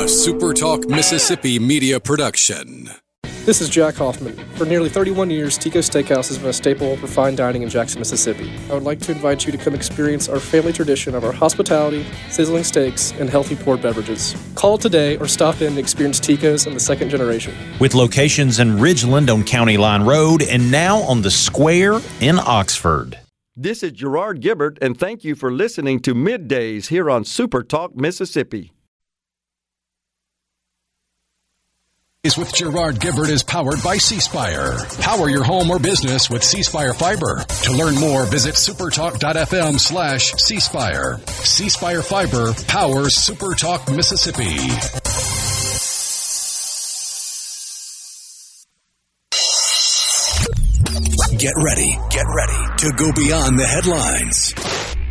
SuperTalk Mississippi Media production. This is Jack Hoffman. For nearly 31 years, Tico's Steakhouse has been a staple for fine dining in Jackson, Mississippi. I would like to invite you to come experience our family tradition of our hospitality, sizzling steaks, and healthy poured beverages. Call today or stop in and experience Tico's in the second generation. With locations in Ridgeland on County Line Road and now on the Square in Oxford. This is Gerard Gibert, and thank you for listening to MidDays here on SuperTalk Mississippi. With Gerard Gibert is powered by C-Spire. Power your home or business with C-Spire Fiber. To learn more, visit supertalk.fm/C-Spire. C-Spire Fiber powers SuperTalk Mississippi. Get ready to go beyond the headlines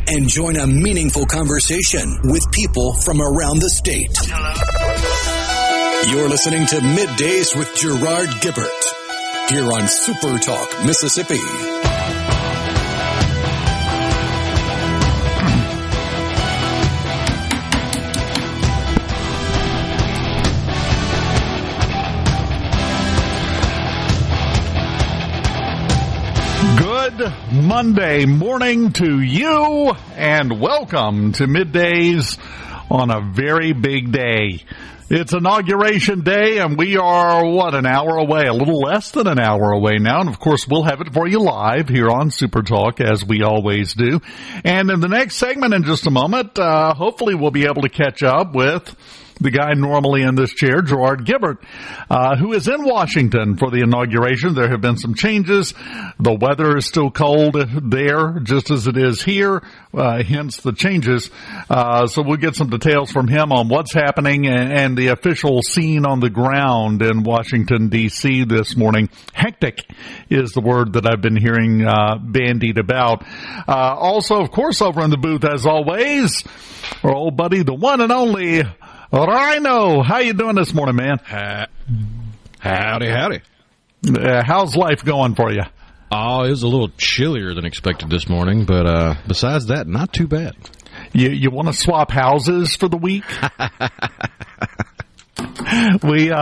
and join a meaningful conversation with people from around the state. You're listening to MidDays with Gerard Gibert here on SuperTalk Mississippi. Good Monday morning to you, and welcome to MidDays on a very big day. It's Inauguration Day, and we are, an hour away, a little less than an hour away now. And, of course, we'll have it for you live here on Super Talk, as we always do. And in the next segment in just a moment, hopefully we'll be able to catch up with the guy normally in this chair, Gerard Gibert, who is in Washington for the inauguration. There have been some changes. The weather is still cold there, just as it is here, hence the changes. So we'll get some details from him on what's happening and the official scene on the ground in Washington, D.C. this morning. Hectic is the word that I've been hearing bandied about. Also, of course, over in the booth, as always, our old buddy, the one and only Rhino. How you doing this morning, man? Howdy. How's life going for you? Oh, it was a little chillier than expected this morning, but besides that, not too bad. You want to swap houses for the week? We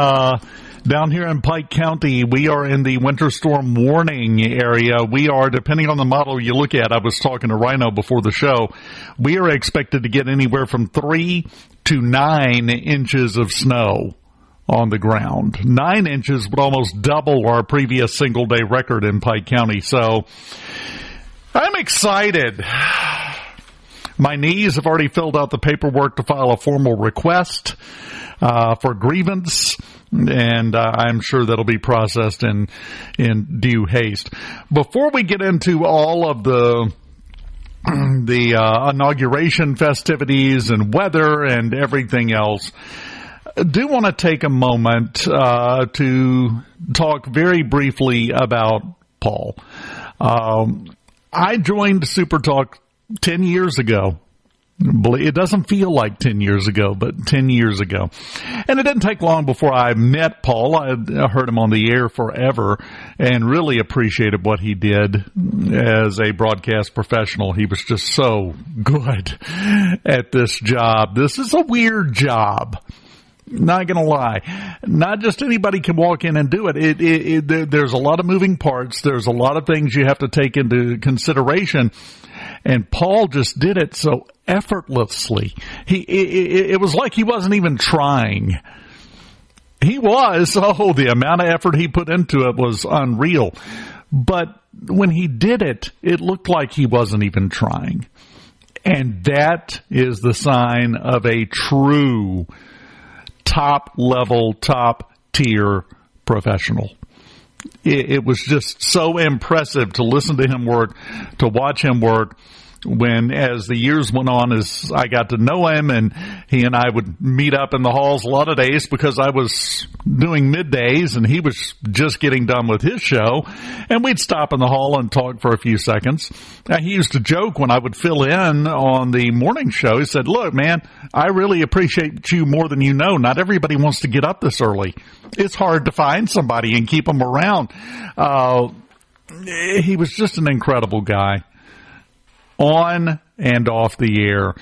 down here in Pike County, we are in the winter storm warning area. We are, depending on the model you look at, I was talking to Rhino before the show, we are expected to get anywhere from 3 to 9 inches of snow on the ground. 9 inches would almost double our previous single-day record in Pike County. So I'm excited. My niece have already filled out the paperwork to file a formal request for grievance, and I'm sure that'll be processed in due haste. Before we get into all of the inauguration festivities and weather and everything else, I do want to take a moment to talk very briefly about Paul. I joined SuperTalk 10 years ago. It doesn't feel like 10 years ago, but 10 years ago. And it didn't take long before I met Paul. I heard him on the air forever and really appreciated what he did as a broadcast professional. He was just so good at this job. This is a weird job. Not going to lie. Not just anybody can walk in and do it. There's a lot of moving parts. There's a lot of things you have to take into consideration. And Paul just did it so effortlessly. It was like he wasn't even trying. He was. The amount of effort he put into it was unreal. But when he did it, it looked like he wasn't even trying. And that is the sign of a true top-level, top-tier professional. It was just so impressive to listen to him work, to watch him work. When, as the years went on, as I got to know him, and he and I would meet up in the halls a lot of days because I was doing middays and he was just getting done with his show, and we'd stop in the hall and talk for a few seconds. Now, he used to joke when I would fill in on the morning show. He said, "Look, man, I really appreciate you more than you know. Not everybody wants to get up this early. It's hard to find somebody and keep them around." He was just an incredible guy, on and off the air.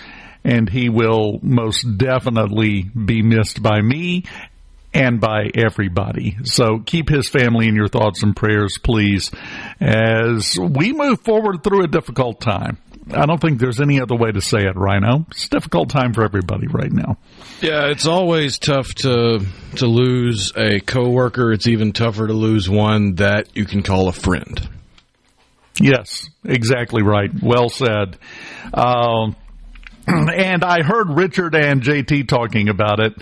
and he will most definitely be missed by me and by everybody. So keep his family in your thoughts and prayers, please, as we move forward through a difficult time. I don't think there's any other way to say it, Rhino. It's a difficult time for everybody right now. Yeah, it's always tough to lose a coworker. It's even tougher to lose one that you can call a friend. Yes, exactly right. Well said. And I heard Richard and JT talking about it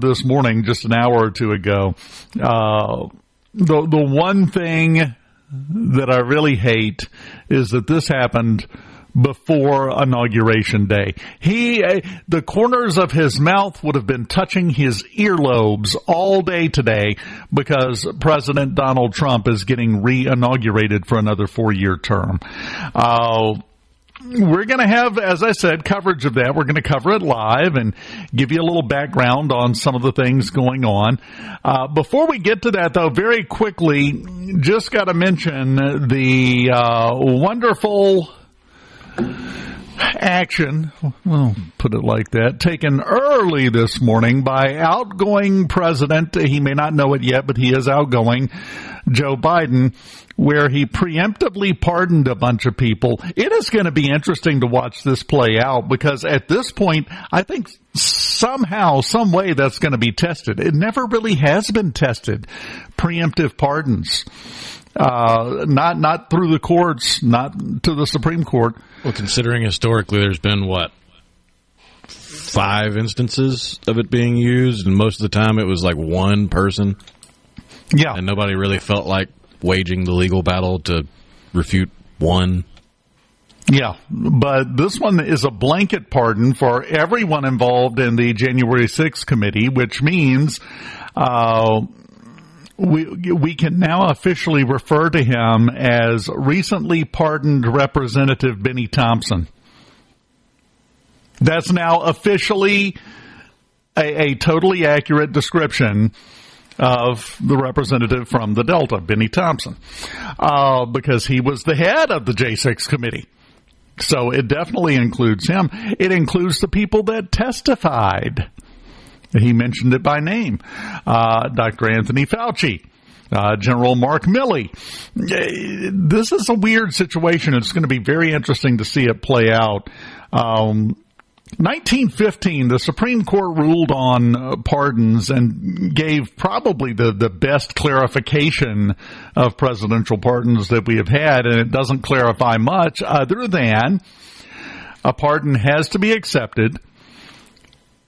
this morning, just an hour or two ago. The one thing that I really hate is that this happened before Inauguration Day. The corners of his mouth would have been touching his earlobes all day today because President Donald Trump is getting re-inaugurated for another 4-year term. We're going to have, as I said, coverage of that. We're going to cover it live and give you a little background on some of the things going on. Before we get to that, though, very quickly, just got to mention the wonderful action, well, put it like that, taken early this morning by outgoing president, he may not know it yet, but he is outgoing, Joe Biden, where he preemptively pardoned a bunch of people. It is going to be interesting to watch this play out because at this point, I think somehow, some way that's going to be tested. It never really has been tested. Preemptive pardons. Not through the courts, not to the Supreme Court. Well, considering historically there's been, 5 instances of it being used, and most of the time it was like one person. Yeah. And nobody really felt like waging the legal battle to refute one. Yeah, but this one is a blanket pardon for everyone involved in the January 6th committee, which means we can now officially refer to him as recently pardoned Representative Benny Thompson. That's now officially a totally accurate description of the representative from the Delta, Benny Thompson, because he was the head of the J6 committee. So it definitely includes him. It includes the people that testified. He mentioned it by name. Dr. Anthony Fauci, General Mark Milley. This is a weird situation. It's going to be very interesting to see it play out. 1915, the Supreme Court ruled on pardons and gave probably the best clarification of presidential pardons that we have had, and it doesn't clarify much other than a pardon has to be accepted.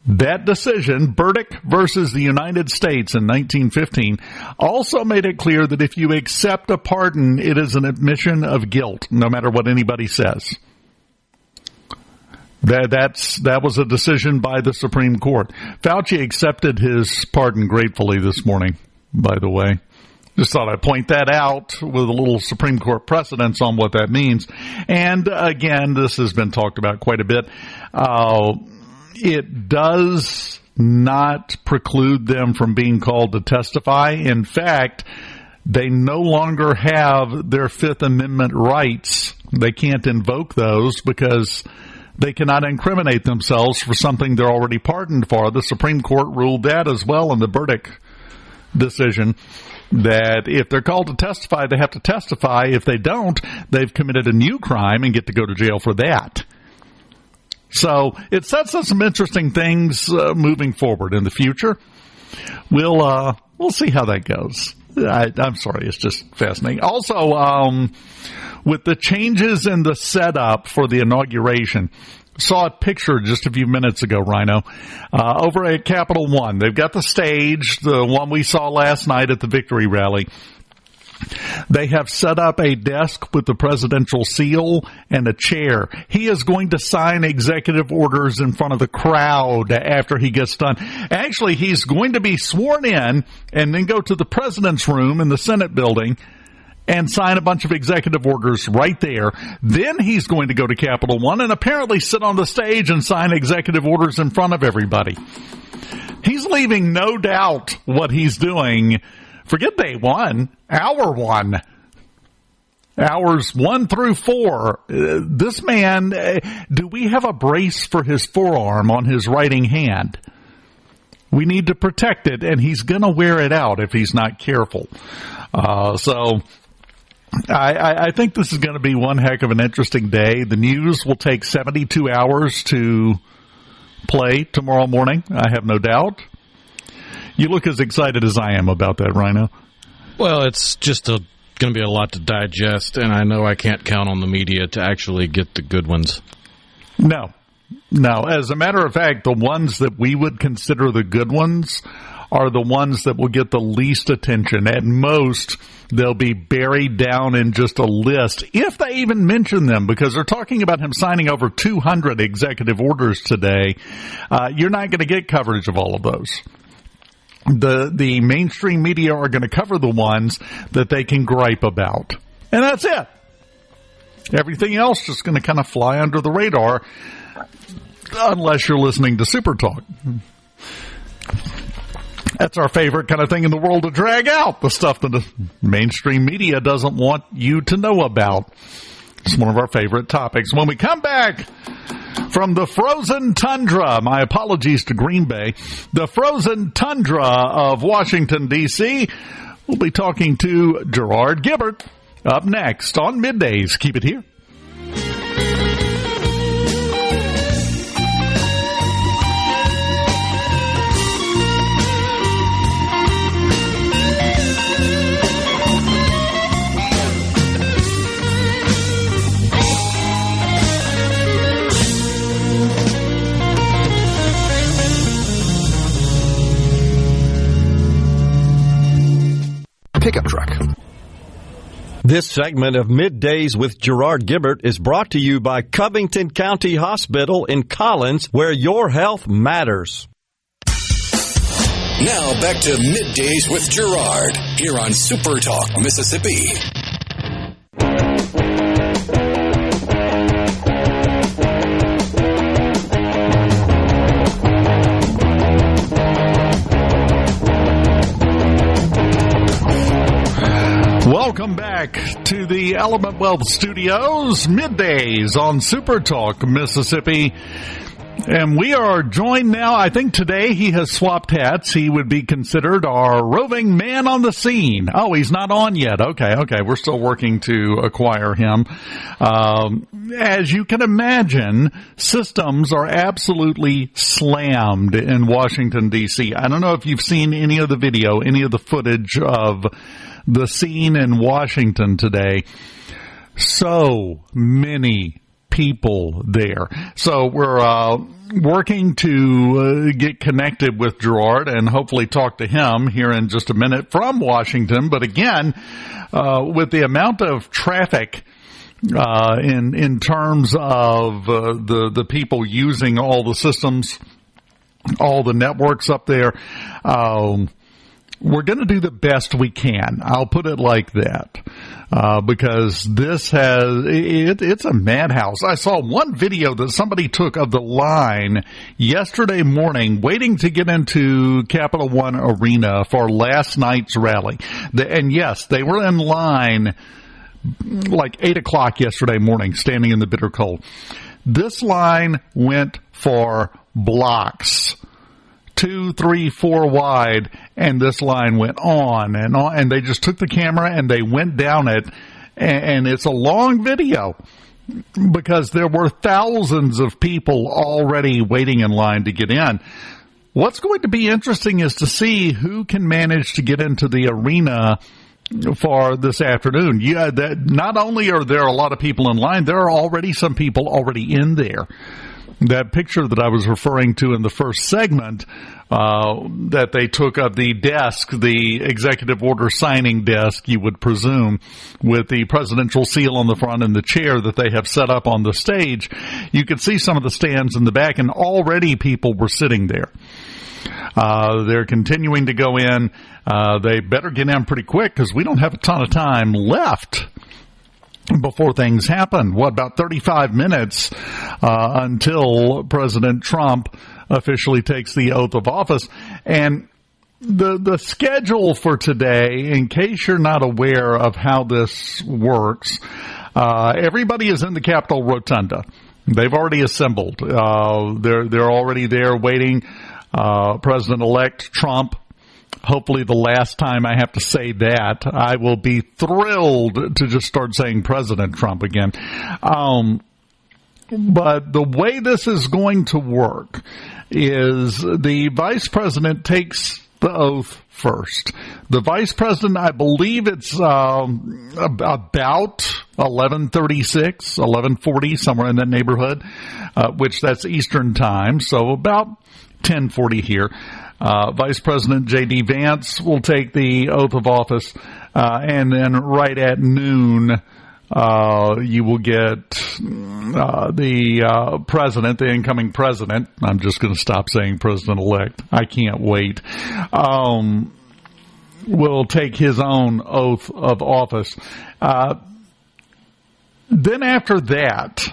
That decision, Burdick versus the United States in 1915, also made it clear that if you accept a pardon, it is an admission of guilt, no matter what anybody says. That was a decision by the Supreme Court. Fauci accepted his pardon gratefully this morning, by the way. Just thought I'd point that out with a little Supreme Court precedence on what that means. And again, this has been talked about quite a bit. It does not preclude them from being called to testify. In fact, they no longer have their Fifth Amendment rights. They can't invoke those because they cannot incriminate themselves for something they're already pardoned for. The Supreme Court ruled that as well in the Burdick decision, that if they're called to testify, they have to testify. If they don't, they've committed a new crime and get to go to jail for that. So it sets up some interesting things moving forward in the future. We'll see how that goes. I'm sorry, it's just fascinating. Also, with the changes in the setup for the inauguration, saw a picture just a few minutes ago, Rhino, over at Capital One. They've got the stage, the one we saw last night at the victory rally. They have set up a desk with the presidential seal and a chair. He is going to sign executive orders in front of the crowd after he gets done. Actually, he's going to be sworn in and then go to the president's room in the Senate building and sign a bunch of executive orders right there. Then he's going to go to Capital One and apparently sit on the stage and sign executive orders in front of everybody. He's leaving no doubt what he's doing. Forget day one, hour one. Hours 1 through 4. This man, do we have a brace for his forearm on his writing hand? We need to protect it, and he's going to wear it out if he's not careful. So I think this is going to be one heck of an interesting day. The news will take 72 hours to play tomorrow morning, I have no doubt. You look as excited as I am about that, Rhino. Well, it's just going to be a lot to digest, and I know I can't count on the media to actually get the good ones. No. As a matter of fact, the ones that we would consider the good ones are the ones that will get the least attention. At most, they'll be buried down in just a list, if they even mention them, because they're talking about him signing over 200 executive orders today. You're not going to get coverage of all of those. The mainstream media are going to cover the ones that they can gripe about. And that's it. Everything else just going to kind of fly under the radar, unless you're listening to SuperTalk. That's our favorite kind of thing in the world to drag out, the stuff that the mainstream media doesn't want you to know about. It's one of our favorite topics. When we come back from the frozen tundra, my apologies to Green Bay, the frozen tundra of Washington, D.C., we'll be talking to Gerard Gibert up next on Middays. Keep it here. Pickup truck. This segment of Middays with Gerard Gibert is brought to you by Covington County Hospital in Collins, where your health matters. Now back to Middays with Gerard here on SuperTalk Mississippi. Welcome back to the Element Wealth Studios, Middays on SuperTalk Mississippi. And we are joined now, I think today he has swapped hats. He would be considered our roving man on the scene. Oh, he's not on yet. Okay. We're still working to acquire him. As you can imagine, systems are absolutely slammed in Washington, D.C. I don't know if you've seen any of the video, any of the footage of the scene in Washington today. So many people there. So we're working to get connected with Gerard and hopefully talk to him here in just a minute from Washington. But again, with the amount of traffic in terms of the people using all the systems, all the networks up there, we're going to do the best we can. I'll put it like that. Because this it's a madhouse. I saw one video that somebody took of the line yesterday morning waiting to get into Capital One Arena for last night's rally. And yes, they were in line like 8 o'clock yesterday morning, standing in the bitter cold. This line went for blocks. 2, 3, 4 wide, and this line went on, and they just took the camera and they went down it, and it's a long video because there were thousands of people already waiting in line to get in. What's going to be interesting is to see who can manage to get into the arena for this afternoon. Yeah, that not only are there a lot of people in line, there are already some people already in there. That picture that I was referring to in the first segment that they took of the desk, the executive order signing desk, you would presume, with the presidential seal on the front and the chair that they have set up on the stage, you could see some of the stands in the back, and already people were sitting there. They're continuing to go in. They better get in pretty quick because we don't have a ton of time left before things happen. What, about 35 minutes until President Trump officially takes the oath of office. And The schedule for today, in case you're not aware of how this works, everybody is in the Capitol Rotunda. They've already assembled. They're already there waiting. President-elect Trump, hopefully the last time I have to say that. I will be thrilled to just start saying President Trump again. But the way this is going to work is the vice president takes the oath first. The vice president, I believe it's about 11:36, 11:40, somewhere in that neighborhood, which that's Eastern time, so about 10:40 here. Vice President J.D. Vance will take the oath of office, and then right at noon, you will get the president, the incoming president. I'm just going to stop saying president-elect. I can't wait. Will take his own oath of office. Then after that,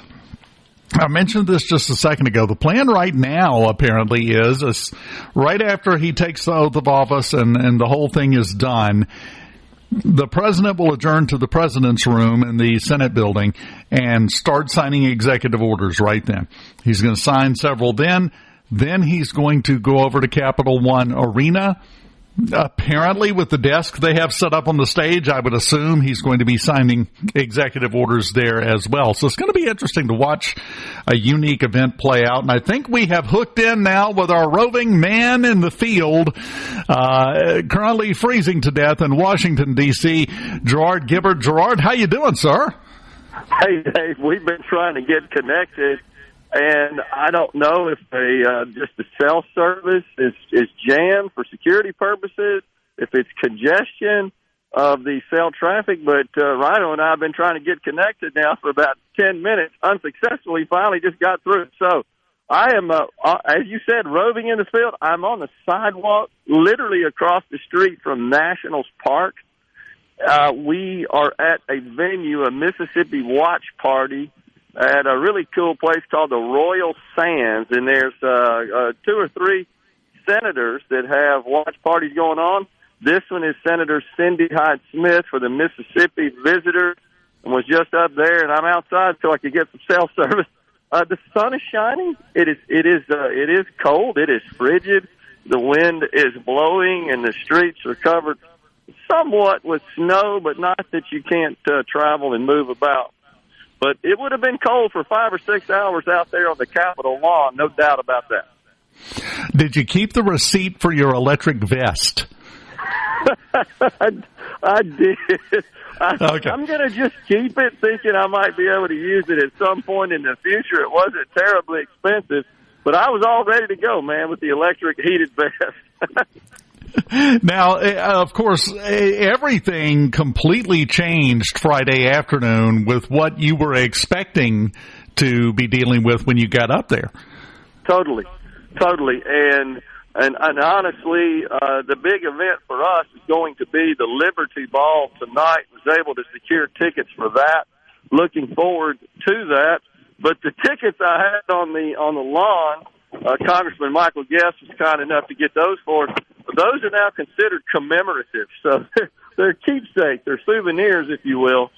I mentioned this just a second ago. The plan right now, apparently, is right after he takes the oath of office and the whole thing is done, the president will adjourn to the president's room in the Senate building and start signing executive orders right then. He's going to sign several then. Then he's going to go over to Capital One Arena. Apparently, with the desk they have set up on the stage, I would assume he's going to be signing executive orders there as well. So it's going to be interesting to watch a unique event play out. And I think we have hooked in now with our roving man in the field, currently freezing to death in Washington, D.C., Gerard Gibert. Gerard, how you doing, sir? Hey, Dave, we've been trying to get connected, and I don't know if just the cell service is jammed for security purposes, if it's congestion of the cell traffic, but Rhino and I have been trying to get connected now for about 10 minutes, unsuccessfully, finally just got through. So I am, as you said, roving in the field. I'm on the sidewalk, literally across the street from Nationals Park. We are at a venue, a Mississippi watch party, at a really cool place called the Royal Sands, and there's 2 or 3 senators that have watch parties going on. This one is Senator Cindy Hyde-Smith for the Mississippi Visitors, and was just up there, and I'm outside so I could get some cell service. The sun is shining. It is cold. It is frigid. The wind is blowing, and the streets are covered somewhat with snow, but not that you can't travel and move about. But it would have been cold for 5 or 6 hours out there on the Capitol lawn, no doubt about that. Did you keep the receipt for your electric vest? I did. Okay. I'm going to just keep it, thinking I might be able to use it at some point in the future. It wasn't terribly expensive, but I was all ready to go, man, with the electric heated vest. Now, of course, everything completely changed Friday afternoon with what you were expecting to be dealing with when you got up there. Totally. And honestly, the big event for us is going to be the Liberty Ball tonight. Was able to secure tickets for that. Looking forward to that. But the tickets I had on the lawn, Congressman Michael Guest was kind enough to get those for us. Those are now considered commemorative, so they're keepsakes, they're souvenirs, if you will.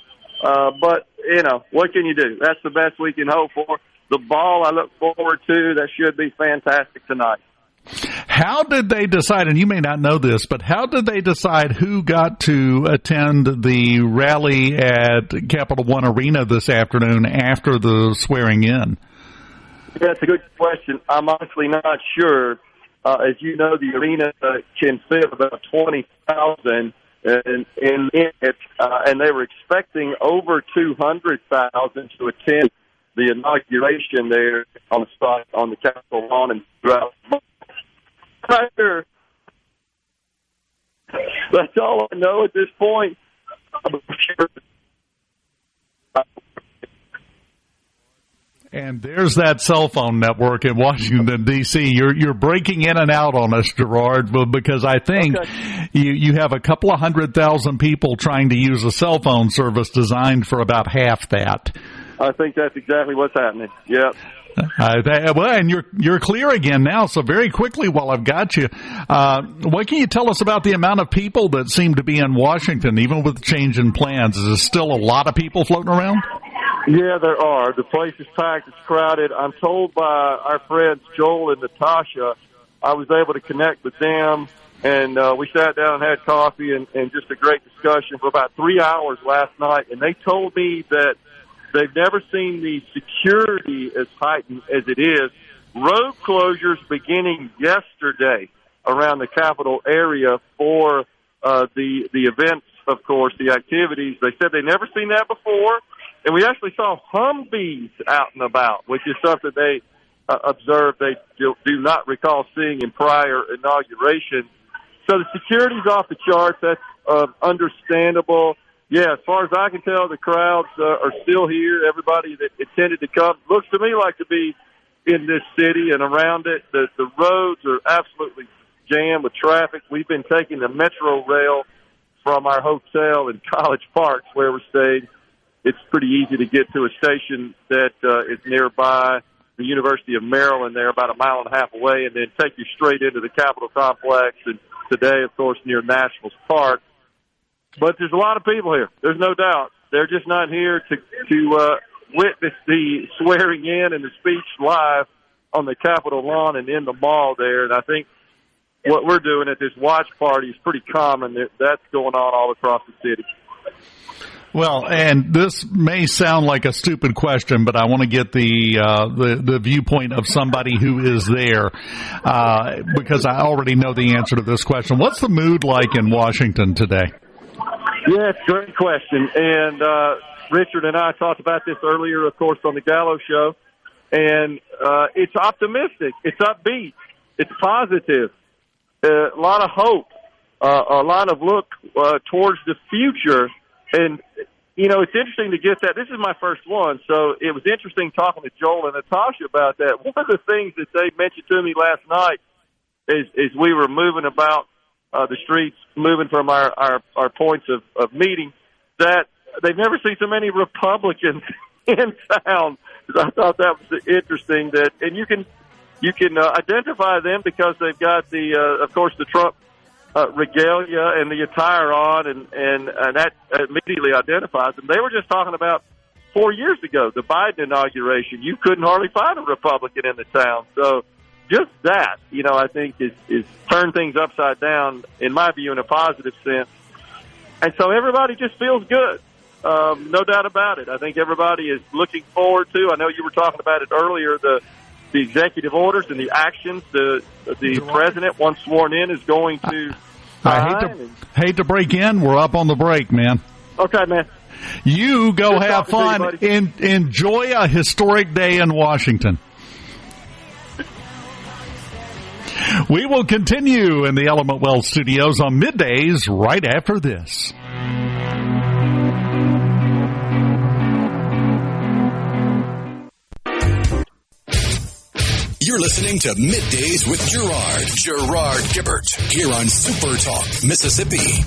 But, you know, what can you do? That's the best we can hope for. The ball I look forward to, that should be fantastic tonight. How did they decide, and you may not know this, but how did they decide who got to attend the rally at Capital One Arena this afternoon after the swearing in? That's a good question. I'm honestly not sure. As you know, the arena can fit about 20,000 in it, and they were expecting over 200,000 to attend the inauguration there on the site on the Capitol lawn and throughout. That's all I know at this point. I'm sure. And there's that cell phone network in Washington, D.C. You're breaking in and out on us, Gerard, because I think you have a couple of 100,000 people trying to use a cell phone service designed for about half that. I think that's exactly what's happening. Yep. And you're clear again now. So very quickly, while I've got you, what can you tell us about the amount of people that seem to be in Washington, even with the change in plans? Is there still a lot of people floating around? Yeah, there are. The place is packed. It's crowded. I'm told by our friends Joel and Natasha, I was able to connect with them, and we sat down and had coffee and just a great discussion for about 3 hours last night. And they told me that they've never seen the security as heightened as it is. Road closures beginning yesterday around the Capitol area for the events, of course, the activities. They said they've never seen that before. And we actually saw Humvees out and about, which is something they observed they do not recall seeing in prior inaugurations. So the security's off the charts. That's understandable. Yeah, as far as I can tell, the crowds are still here. Everybody that intended to come looks to me like to be in this city and around it. The roads are absolutely jammed with traffic. We've been taking the Metro Rail from our hotel in College Park, where we're staying. It's pretty easy to get to a station that is nearby the University of Maryland there, about a mile and a half away, and then take you straight into the Capitol complex, and today, of course, near Nationals Park. But there's a lot of people here. There's no doubt. They're just not here to witness the swearing in and the speech live on the Capitol lawn and in the mall there. And I think what we're doing at this watch party is pretty common. That's going on all across the city. Well, and this may sound like a stupid question, but I want to get the viewpoint of somebody who is there, because I already know the answer to this question. What's the mood like in Washington today? Yeah, it's a great question. And Richard and I talked about this earlier, of course, on the Gallo show. And it's optimistic. It's upbeat. It's positive. A lot of hope. A lot of look towards the future. And, you know, it's interesting to get that. This is my first one, so it was interesting talking to Joel and Natasha about that. One of the things that they mentioned to me last night is we were moving about the streets, moving from our points of meeting, that they've never seen so many Republicans in town. I thought that was interesting. And you can identify them because they've got of course, the Trump regalia and the attire on, and that immediately identifies them. They were just talking about 4 years ago, the Biden inauguration. You couldn't hardly find a Republican in the town. So just that, you know, I think is turned things upside down, in my view, in a positive sense. And so everybody just feels good. No doubt about it. I think everybody is looking forward to, I know you were talking about it earlier, the executive orders and the actions the president, once sworn in, is going to I hate to break in. We're up on the break, man. Okay, man. You go have fun. Enjoy a historic day in Washington. We will continue in the Element Wealth Studios on Middays right after this. You're listening to Middays with Gerard Gibert, here on SuperTalk Mississippi.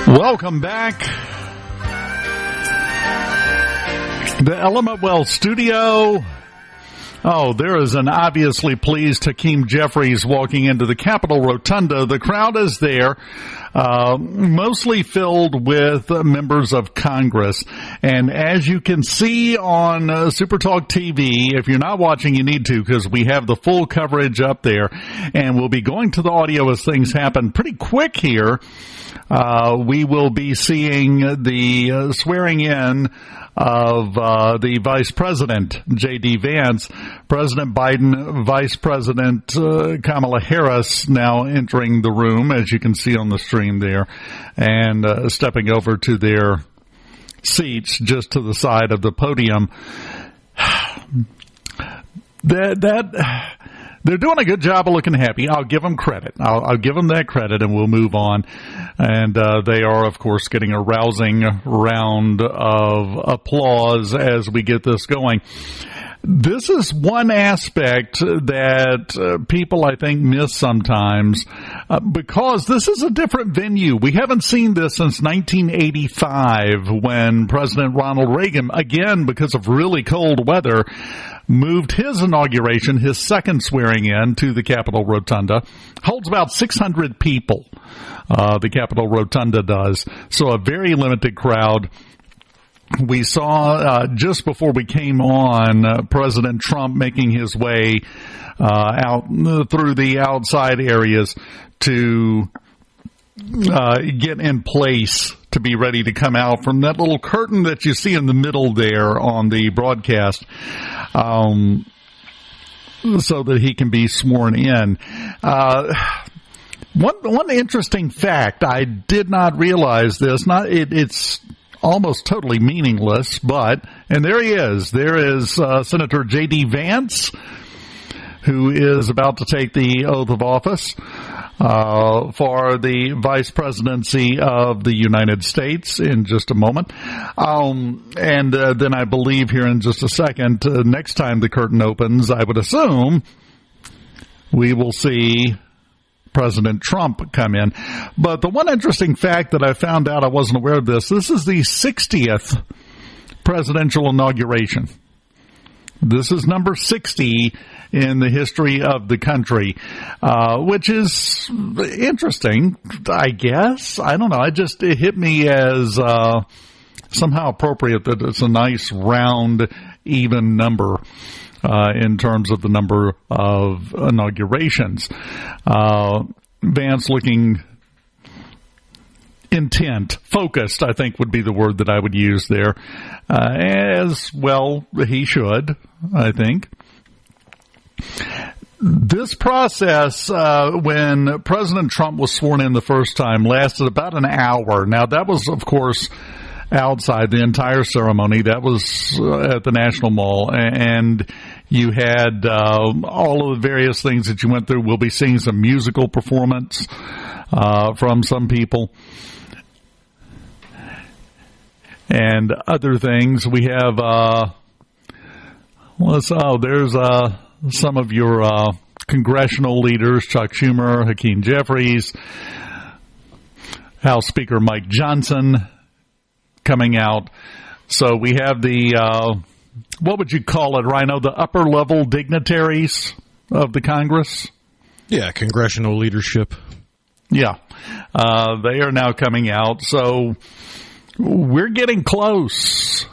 Welcome back. The Element Wealth Studio. Oh, there is an obviously pleased Hakeem Jeffries walking into the Capitol Rotunda. The crowd is there, mostly filled with members of Congress. And as you can see on SuperTalk TV, if you're not watching, you need to, because we have the full coverage up there. And we'll be going to the audio as things happen pretty quick here. We will be seeing the swearing in of the Vice President, J.D. Vance. President Biden, Vice President Kamala Harris now entering the room, as you can see on the stream there, and stepping over to their seats just to the side of the podium. They're doing a good job of looking happy. I'll give them credit. I'll give them that credit, and we'll move on. And they are, of course, getting a rousing round of applause as we get this going. This is one aspect that people, I think, miss sometimes because this is a different venue. We haven't seen this since 1985 when President Ronald Reagan, again, because of really cold weather, moved his inauguration, his second swearing in, to the Capitol Rotunda. Holds about 600 people, the Capitol Rotunda does. So a very limited crowd. We saw just before we came on President Trump making his way out through the outside areas to get in place to be ready to come out from that little curtain that you see in the middle there on the broadcast, so that he can be sworn in. One interesting fact, I did not realize this. It's almost totally meaningless, and there he is. There is Senator J.D. Vance, who is about to take the oath of office for the vice presidency of the United States in just a moment. And then I believe here in just a second, next time the curtain opens, I would assume we will see President Trump come in. But the one interesting fact that I found out, I wasn't aware of this is the 60th presidential inauguration. This is number 60 in the history of the country, which is interesting, I guess. I don't know. It hit me as somehow appropriate that it's a nice, round, even number in terms of the number of inaugurations. Vance looking intent, focused, I think would be the word that I would use there. As well, he should, I think. This process, when President Trump was sworn in the first time, lasted about an hour. Now, that was, of course, outside the entire ceremony. That was at the National Mall, and you had all of the various things that you went through. We'll be seeing some musical performance from some people and other things. We have there's some of your congressional leaders: Chuck Schumer, Hakeem Jeffries, House Speaker Mike Johnson coming out. So we have the, what would you call it, Rhino, the upper level dignitaries of the Congress? Yeah, congressional leadership. Yeah, they are now coming out. So we're getting close.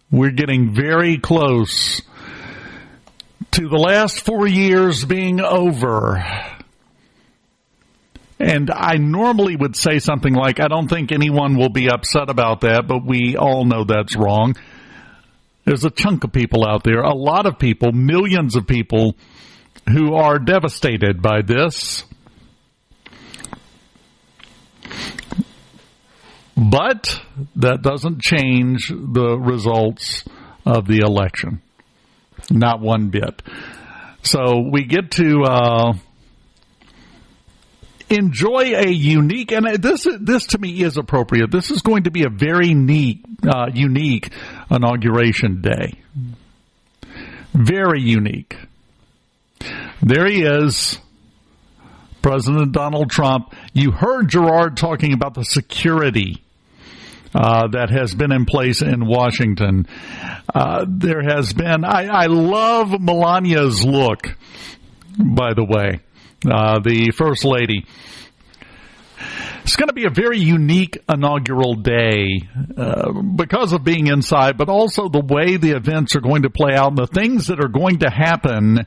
We're getting very close to the last 4 years being over. And I normally would say something like, I don't think anyone will be upset about that, but we all know that's wrong. There's a chunk of people out there, a lot of people, millions of people who are devastated by this. But that doesn't change the results of the election. Not one bit. So we get to enjoy a unique, and this to me is appropriate. This is going to be a very unique inauguration day. Very unique. There he is, President Donald Trump. You heard Gerard talking about the security that has been in place in Washington. There has been, I love Melania's look, by the way, the First Lady. It's going to be a very unique inaugural day because of being inside, but also the way the events are going to play out and the things that are going to happen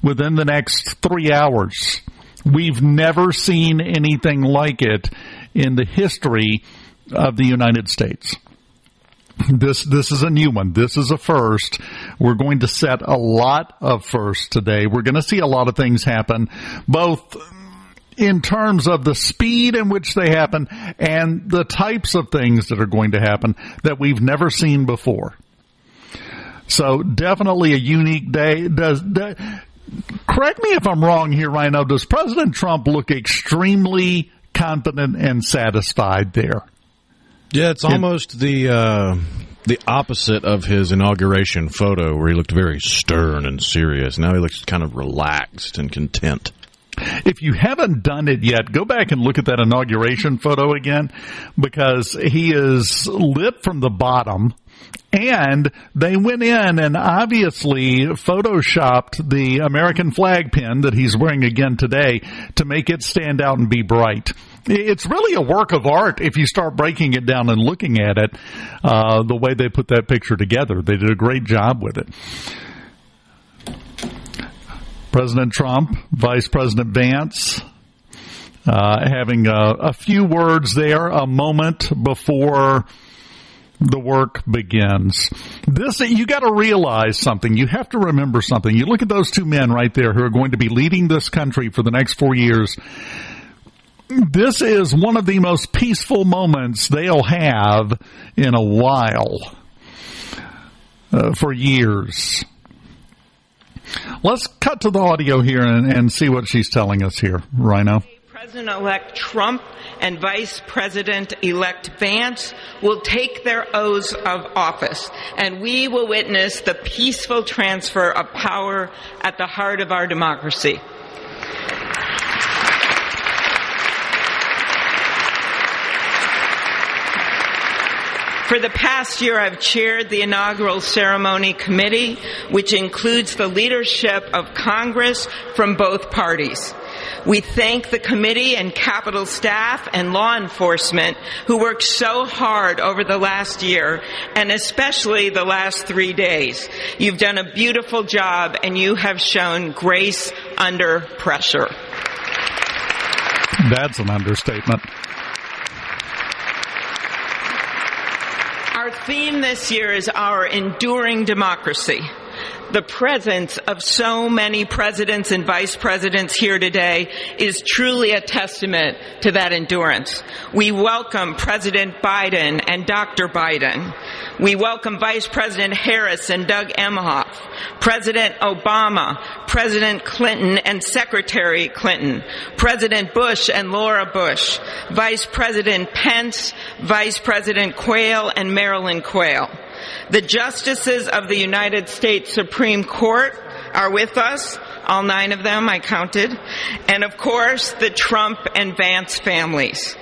within the next 3 hours. We've never seen anything like it in the history of the United States. This is a new one. This is a first. We're going to set a lot of firsts today. We're going to see a lot of things happen, both in terms of the speed in which they happen and the types of things that are going to happen that we've never seen before. So definitely a unique day. Correct me if I'm wrong here, Rhino. Does President Trump look extremely confident and satisfied there? Yeah, it's almost the the opposite of his inauguration photo where he looked very stern and serious. Now he looks kind of relaxed and content. If you haven't done it yet, go back and look at that inauguration photo again, because he is lit from the bottom, and they went in and obviously photoshopped the American flag pin that he's wearing again today to make it stand out and be bright. It's really a work of art if you start breaking it down and looking at it, the way they put that picture together. They did a great job with it. President Trump, Vice President Vance, having a few words there a moment before the work begins. You got to realize something. You have to remember something. You look at those two men right there who are going to be leading this country for the next 4 years. This is one of the most peaceful moments they'll have in a while, for years. Let's cut to the audio here and see what she's telling us here, Rhino. President-elect Trump and Vice President-elect Vance will take their oaths of office, and we will witness the peaceful transfer of power at the heart of our democracy. For the past year, I've chaired the inaugural ceremony committee, which includes the leadership of Congress from both parties. We thank the committee and Capitol staff and law enforcement who worked so hard over the last year, and especially the last 3 days. You've done a beautiful job, and you have shown grace under pressure. That's an understatement. Our theme this year is our enduring democracy. The presence of so many presidents and vice presidents here today is truly a testament to that endurance. We welcome President Biden and Dr. Biden. We welcome Vice President Harris and Doug Emhoff, President Obama, President Clinton and Secretary Clinton, President Bush and Laura Bush, Vice President Pence, Vice President Quayle and Marilyn Quayle. The justices of the United States Supreme Court are with us, all 9 of them I counted, and of course the Trump and Vance families.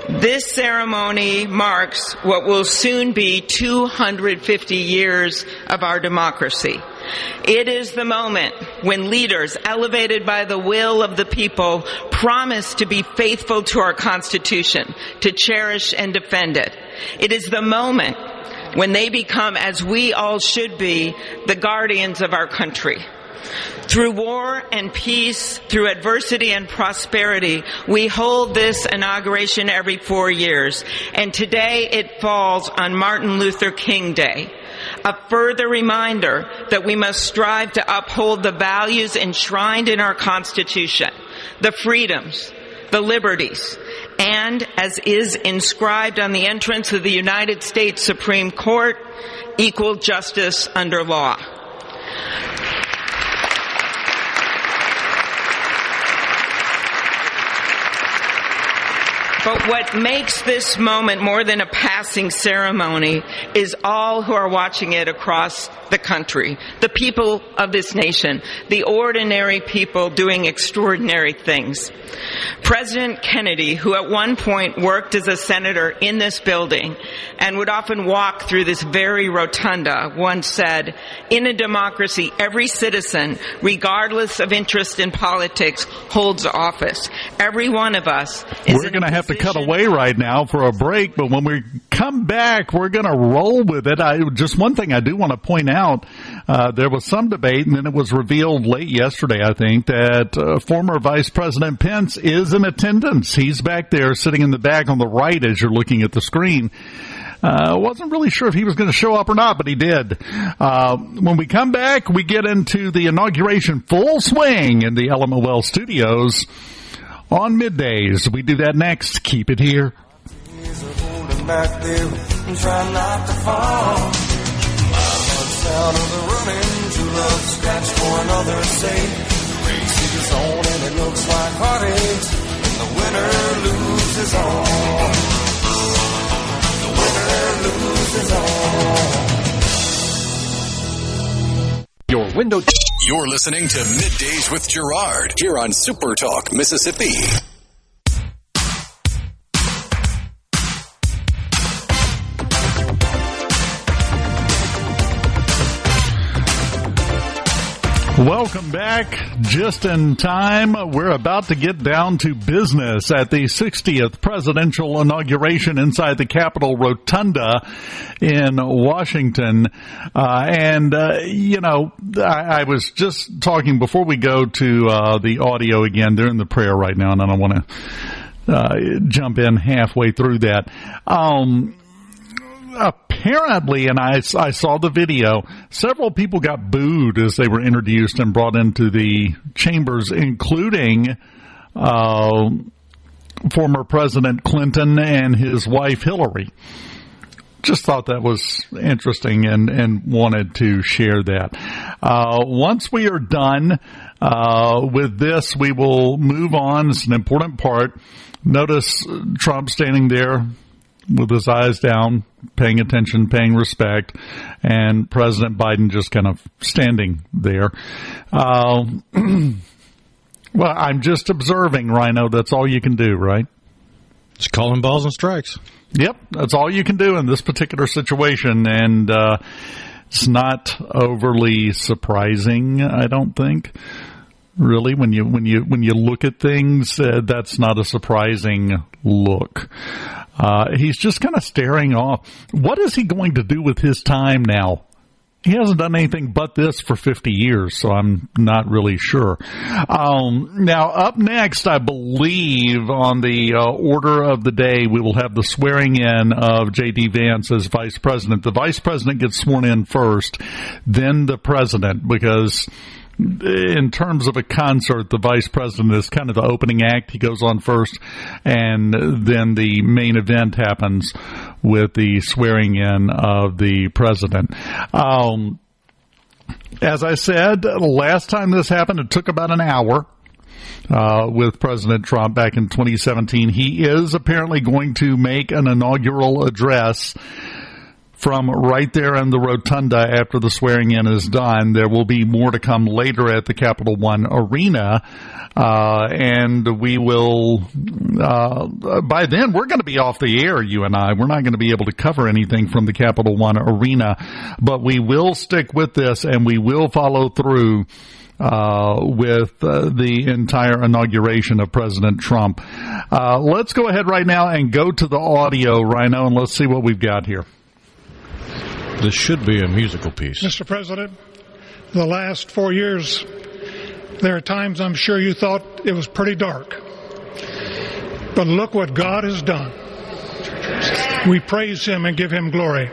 This ceremony marks what will soon be 250 years of our democracy. It is the moment when leaders, elevated by the will of the people, promise to be faithful to our Constitution, to cherish and defend it. It is the moment when they become, as we all should be, the guardians of our country. Through war and peace, through adversity and prosperity, we hold this inauguration every 4 years, and today it falls on Martin Luther King Day. A further reminder that we must strive to uphold the values enshrined in our Constitution, the freedoms, the liberties, and, as is inscribed on the entrance of the United States Supreme Court, equal justice under law. But what makes this moment more than a passing ceremony is all who are watching it across the country, the people of this nation, the ordinary people doing extraordinary things. President Kennedy, who at one point worked as a senator in this building and would often walk through this very rotunda, once said, "In a democracy, every citizen, regardless of interest in politics, holds office. Every one of us is We're going to have to cut away right now for a break, but when we come back, we're going to roll with it. Just one thing I do want to point out, there was some debate, and then it was revealed late yesterday, I think, that former Vice President Pence is in attendance. He's back there sitting in the back on the right as you're looking at the screen. Wasn't really sure if he was going to show up or not, but he did. When we come back, we get into the inauguration full swing in the Element Well Studios on Middays. We do that next. Keep it here. Back there and try not to fall. My heart's out of the running, true love scratch for another sake. The race is on and it looks like heartaches, and the winner loses all. The winner loses all. window. You're listening to Middays with Gerard here on SuperTalk Mississippi. Welcome back. Just in time, we're about to get down to business at the 60th presidential inauguration inside the Capitol Rotunda in Washington. I was just talking before we go to the audio again. They're in the prayer right now, and I don't want to jump in halfway through that. Apparently, and I saw the video, several people got booed as they were introduced and brought into the chambers, including former President Clinton and his wife Hillary. Just thought that was interesting and wanted to share that. Once we are done with this, we will move on. It's an important part. Notice Trump standing there with his eyes down, paying attention, paying respect, and President Biden just kind of standing there. Well, I'm just observing, Rhino. That's all you can do, right? Just calling balls and strikes. Yep, that's all you can do in this particular situation, and it's not overly surprising, I don't think. Really, when you look at things, that's not a surprising look. He's just kind of staring off. What is he going to do with his time now? He hasn't done anything but this for 50 years, so I'm not really sure. Now, up next, I believe on the order of the day, we will have the swearing in of J.D. Vance as vice president. The vice president gets sworn in first, then the president, because in terms of a concert, the vice president is kind of the opening act. He goes on first, and then the main event happens with the swearing in of the president. As I said, last time this happened, it took about an hour with President Trump back in 2017. He is apparently going to make an inaugural address from right there in the rotunda after the swearing in is done. There will be more to come later at the Capital One Arena. And we will, by then, we're going to be off the air, you and I. We're not going to be able to cover anything from the Capital One Arena. But we will stick with this, and we will follow through with the entire inauguration of President Trump. Let's go ahead right now and go to the audio, Rhino, and let's see what we've got here. This should be a musical piece. Mr. President, the last 4 years, there are times I'm sure you thought it was pretty dark. But look what God has done. We praise Him and give Him glory.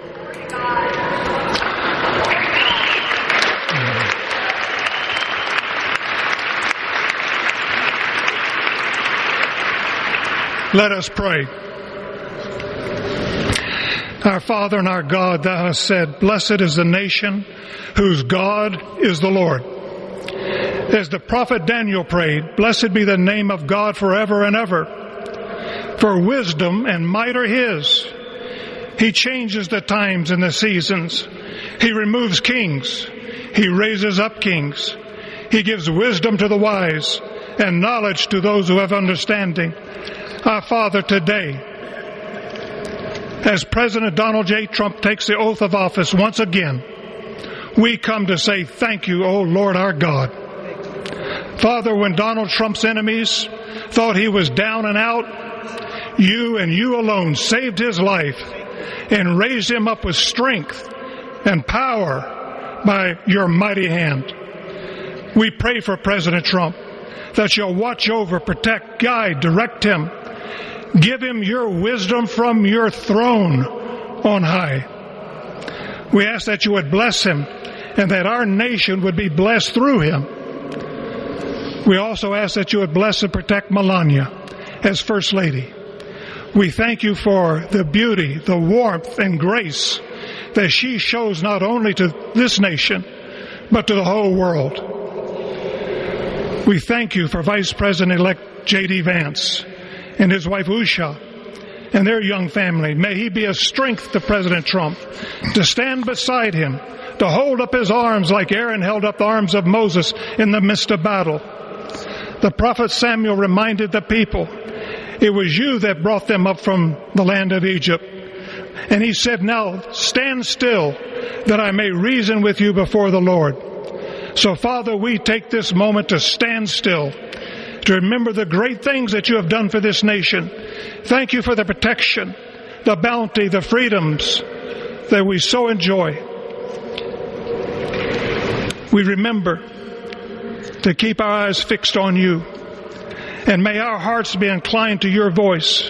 Let us pray. Our Father and our God, Thou hast said, blessed is the nation whose God is the Lord. As the prophet Daniel prayed, blessed be the name of God forever and ever. For wisdom and might are His. He changes the times and the seasons. He removes kings. He raises up kings. He gives wisdom to the wise and knowledge to those who have understanding. Our Father, today, as President Donald J. Trump takes the oath of office once again, we come to say thank you, O Lord our God. Father, when Donald Trump's enemies thought he was down and out, you and you alone saved his life and raised him up with strength and power by your mighty hand. We pray for President Trump that you'll watch over, protect, guide, direct him. Give him your wisdom from your throne on high. We ask that you would bless him and that our nation would be blessed through him. We also ask that you would bless and protect Melania as First Lady. We thank you for the beauty, the warmth, and grace that she shows not only to this nation, but to the whole world. We thank you for Vice President-elect J.D. Vance and his wife Usha and their young family. May he be a strength to President Trump to stand beside him to hold up his arms like Aaron held up the arms of Moses in the midst of battle. The prophet Samuel reminded the people, it was you that brought them up from the land of Egypt. And he said, now stand still that I may reason with you before the Lord. So, Father, we take this moment to stand still, to remember the great things that you have done for this nation. Thank you for the protection, the bounty, the freedoms that we so enjoy. We remember to keep our eyes fixed on you, and may our hearts be inclined to your voice.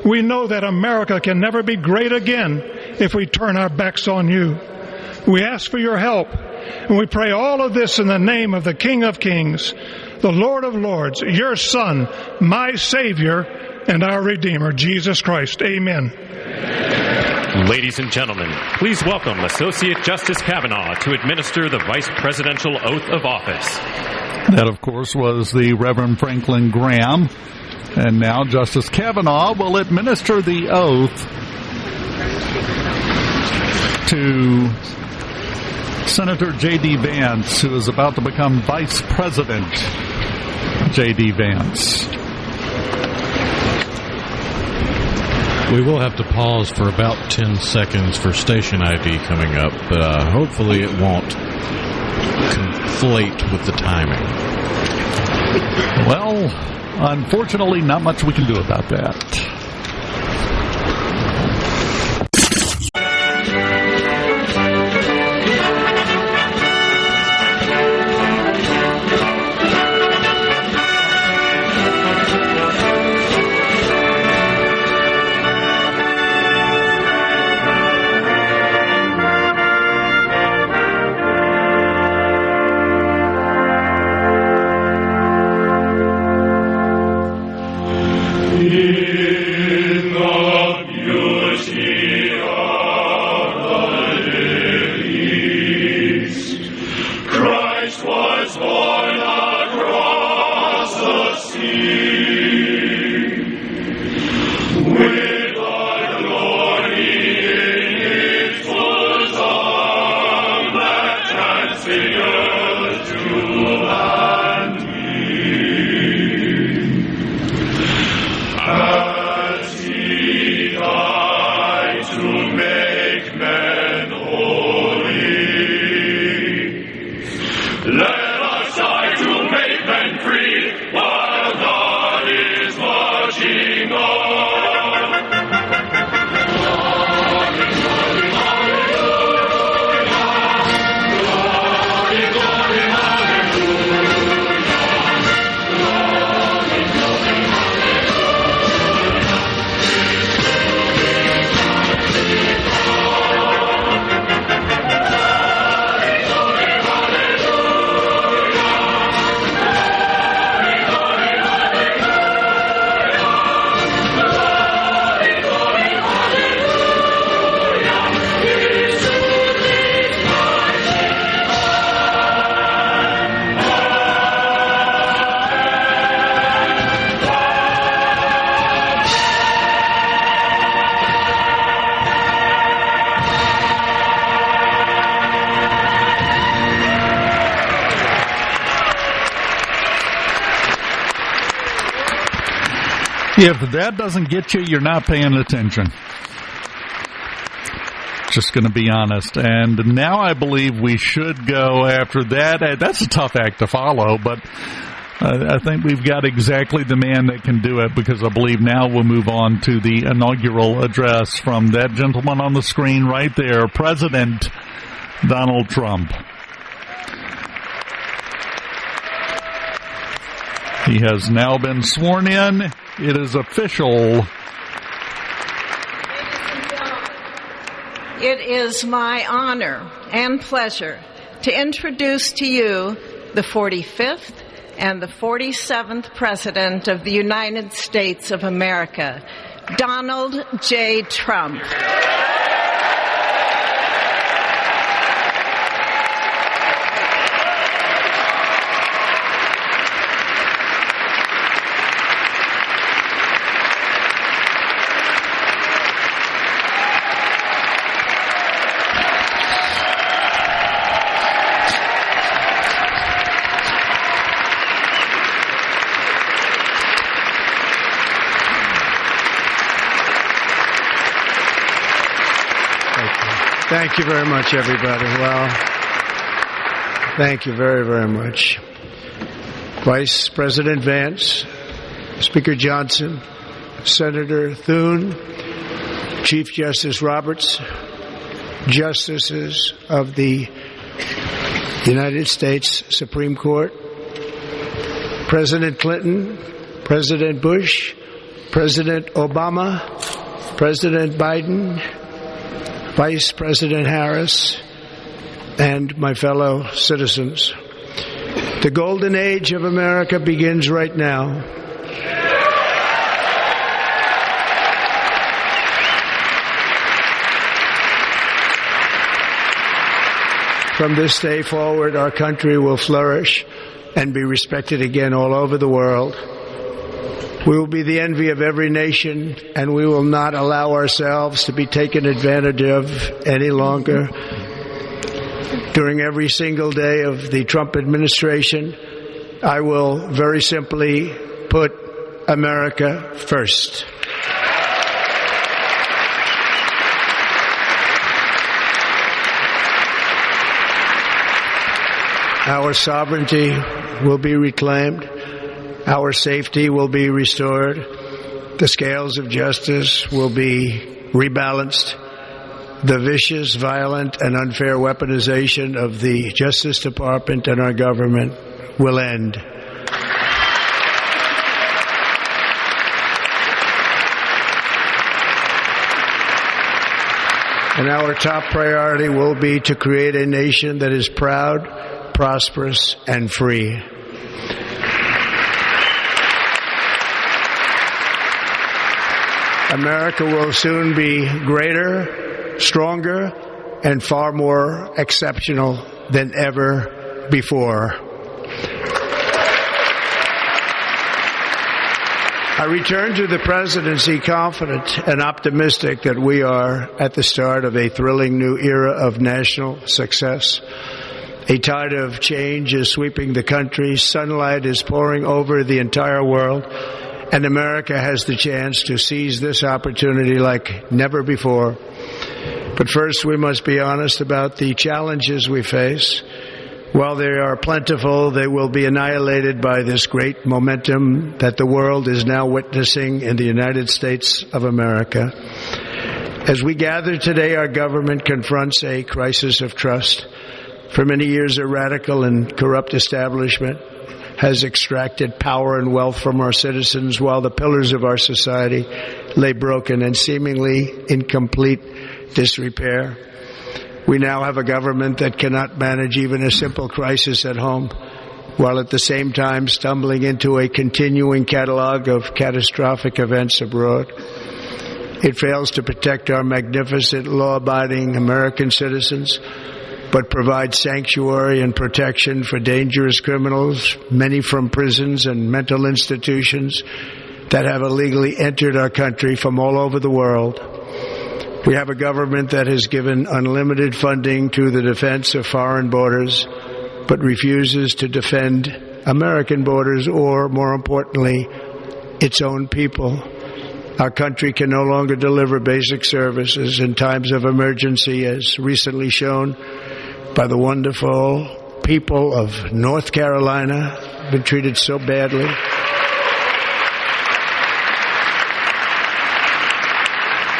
We know that America can never be great again if we turn our backs on you. We ask for your help, and we pray all of this in the name of the King of Kings, the Lord of Lords, your Son, my Savior, and our Redeemer, Jesus Christ. Amen. Ladies and gentlemen, please welcome Associate Justice Kavanaugh to administer the Vice Presidential Oath of Office. That, of course, was the Reverend Franklin Graham. And now Justice Kavanaugh will administer the oath to Senator J.D. Vance, who is about to become Vice President J.D. Vance. We will have to pause for about 10 seconds for station ID coming up, but hopefully it won't conflate with the timing. Well, unfortunately, not much we can do about that. If that doesn't get you, you're not paying attention. Just going to be honest. And now I believe we should go after that. That's a tough act to follow, but I think we've got exactly the man that can do it, because I believe now we'll move on to the inaugural address from that gentleman on the screen right there, President Donald Trump. He has now been sworn in. It is official. It is my honor and pleasure to introduce to you the 45th and the 47th President of the United States of America, Donald J. Trump. Thank you very much, everybody. Well, thank you very, very much. Vice President Vance, Speaker Johnson, Senator Thune, Chief Justice Roberts, Justices of the United States Supreme Court, President Clinton, President Bush, President Obama, President Biden, Vice President Harris, and my fellow citizens. The golden age of America begins right now. From this day forward, our country will flourish and be respected again all over the world. We will be the envy of every nation, and we will not allow ourselves to be taken advantage of any longer. During every single day of the Trump administration, I will very simply put America first. Our sovereignty will be reclaimed. Our safety will be restored. The scales of justice will be rebalanced. The vicious, violent, and unfair weaponization of the Justice Department and our government will end. And our top priority will be to create a nation that is proud, prosperous, and free. America will soon be greater, stronger, and far more exceptional than ever before. I return to the presidency confident and optimistic that we are at the start of a thrilling new era of national success. A tide of change is sweeping the country. Sunlight is pouring over the entire world. And America has the chance to seize this opportunity like never before. But first, we must be honest about the challenges we face. While they are plentiful, they will be annihilated by this great momentum that the world is now witnessing in the United States of America. As we gather today, our government confronts a crisis of trust. For many years, a radical and corrupt establishment has extracted power and wealth from our citizens while the pillars of our society lay broken and seemingly in complete disrepair. We now have a government that cannot manage even a simple crisis at home, while at the same time stumbling into a continuing catalog of catastrophic events abroad. It fails to protect our magnificent, law-abiding American citizens, but provides sanctuary and protection for dangerous criminals, many from prisons and mental institutions that have illegally entered our country from all over the world. We have a government that has given unlimited funding to the defense of foreign borders, but refuses to defend American borders or, more importantly, its own people. Our country can no longer deliver basic services in times of emergency, as recently shown by the wonderful people of North Carolina, been treated so badly.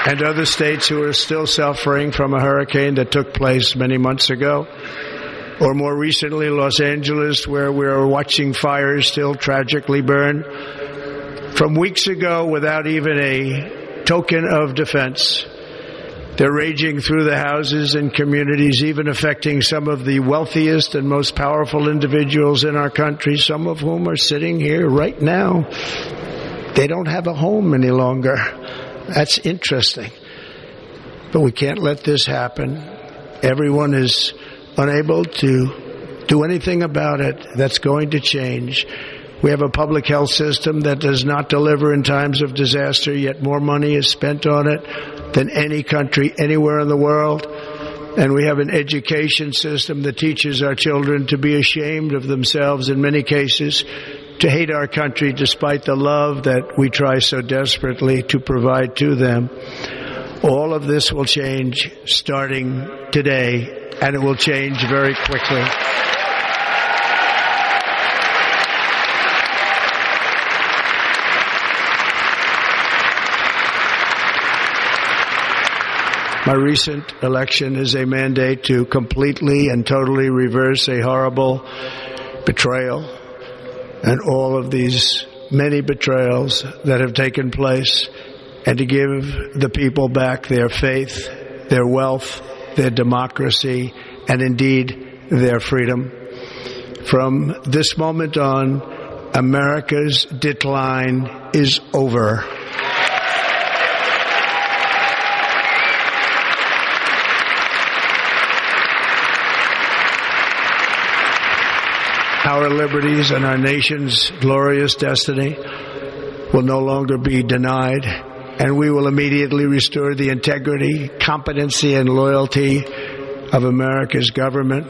And other states who are still suffering from a hurricane that took place many months ago. Or more recently, Los Angeles, where we are watching fires still tragically burn from weeks ago without even a token of defense. They're raging through the houses and communities, even affecting some of the wealthiest and most powerful individuals in our country, some of whom are sitting here right now. They don't have a home any longer. That's interesting. But we can't let this happen. Everyone is unable to do anything about it. That's going to change. We have a public health system that does not deliver in times of disaster, yet more money is spent on it than any country anywhere in the world. And we have an education system that teaches our children to be ashamed of themselves in many cases, to hate our country despite the love that we try so desperately to provide to them. All of this will change starting today, and it will change very quickly. My recent election is a mandate to completely and totally reverse a horrible betrayal and all of these many betrayals that have taken place, and to give the people back their faith, their wealth, their democracy, and indeed their freedom. From this moment on, America's decline is over. Our liberties and our nation's glorious destiny will no longer be denied, and we will immediately restore the integrity, competency, and loyalty of America's government.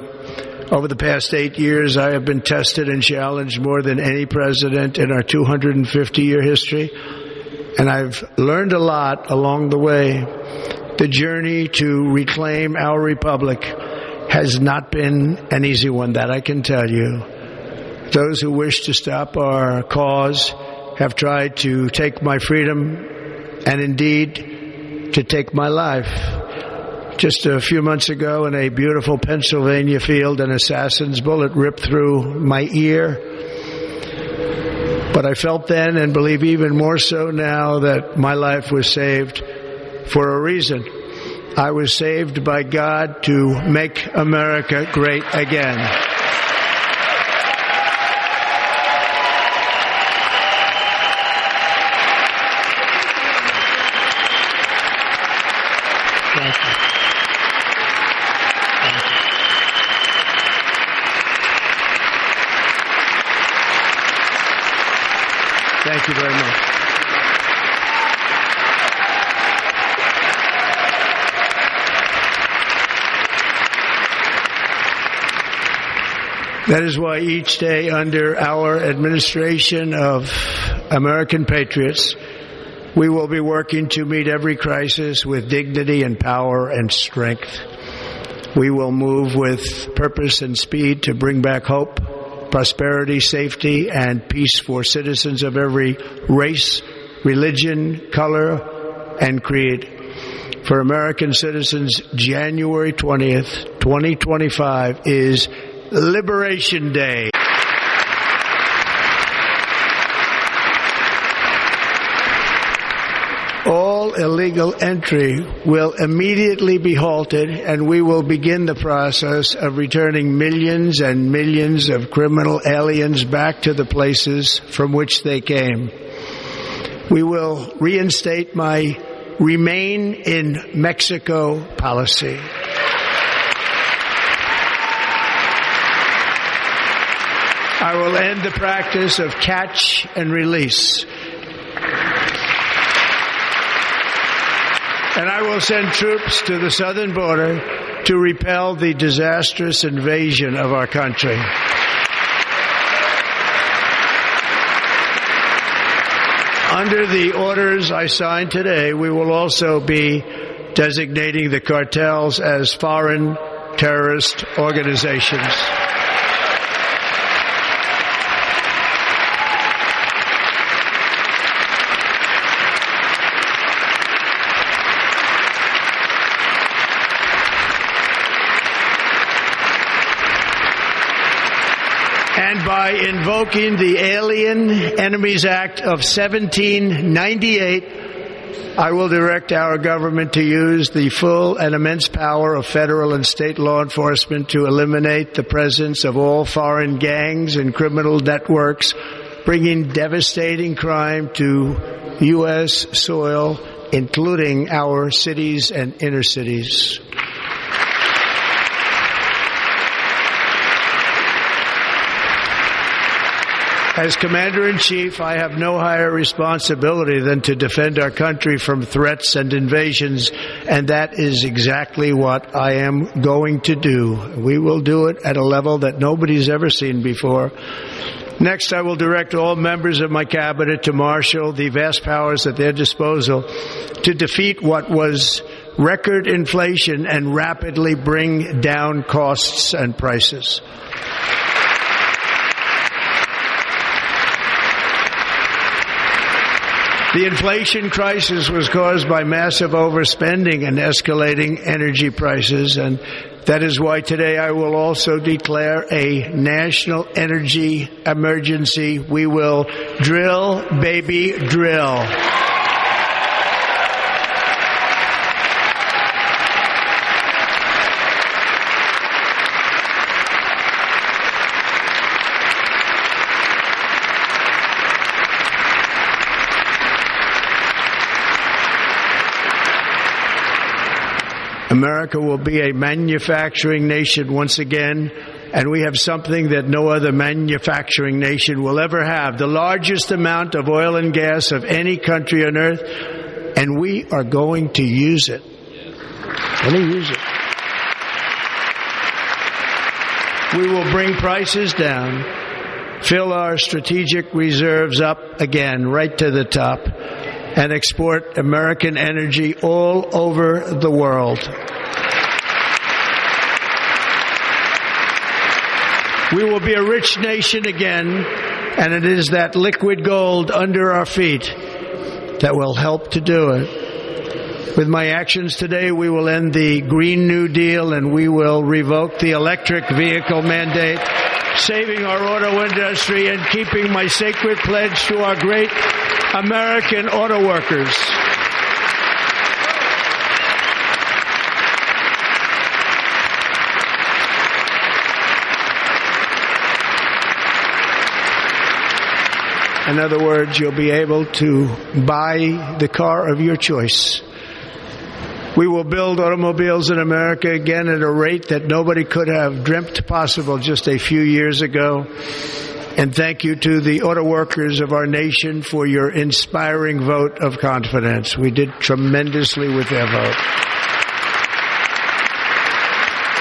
Over the past 8 years, I have been tested and challenged more than any president in our 250-year history, and I've learned a lot along the way. The journey to reclaim our republic has not been an easy one, that I can tell you. Those who wish to stop our cause have tried to take my freedom and indeed to take my life. Just a few months ago in a beautiful Pennsylvania field, an assassin's bullet ripped through my ear. But I felt then, and believe even more so now, that my life was saved for a reason. I was saved by God to make America great again. Thank you very much. That is why each day under our administration of American patriots, we will be working to meet every crisis with dignity and power and strength. We will move with purpose and speed to bring back hope, prosperity, safety, and peace for citizens of every race, religion, color, and creed. For American citizens, January 20th, 2025 is Liberation Day. All illegal entry will immediately be halted, and we will begin the process of returning millions and millions of criminal aliens back to the places from which they came. We will reinstate my Remain in Mexico policy. I will end the practice of catch and release. And I will send troops to the southern border to repel the disastrous invasion of our country. Under the orders I signed today, we will also be designating the cartels as foreign terrorist organizations. And by invoking the Alien Enemies Act of 1798, I will direct our government to use the full and immense power of federal and state law enforcement to eliminate the presence of all foreign gangs and criminal networks, bringing devastating crime to U.S. soil, including our cities and inner cities. As Commander-in-Chief, I have no higher responsibility than to defend our country from threats and invasions, and that is exactly what I am going to do. We will do it at a level that nobody's ever seen before. Next, I will direct all members of my cabinet to marshal the vast powers at their disposal to defeat what was record inflation and rapidly bring down costs and prices. The inflation crisis was caused by massive overspending and escalating energy prices, and that is why today I will also declare a national energy emergency. We will drill, baby, drill. America will be a manufacturing nation once again, and we have something that no other manufacturing nation will ever have, the largest amount of oil and gas of any country on earth, and we are going to use it. We will bring prices down, fill our strategic reserves up again, right to the top, and export American energy all over the world. We will be a rich nation again, and it is that liquid gold under our feet that will help to do it. With my actions today, we will end the Green New Deal and we will revoke the electric vehicle mandate, saving our auto industry and keeping my sacred pledge to our great American auto workers. In other words, you'll be able to buy the car of your choice. We will build automobiles in America again at a rate that nobody could have dreamt possible just a few years ago. And thank you to the auto workers of our nation for your inspiring vote of confidence. We did tremendously with their vote.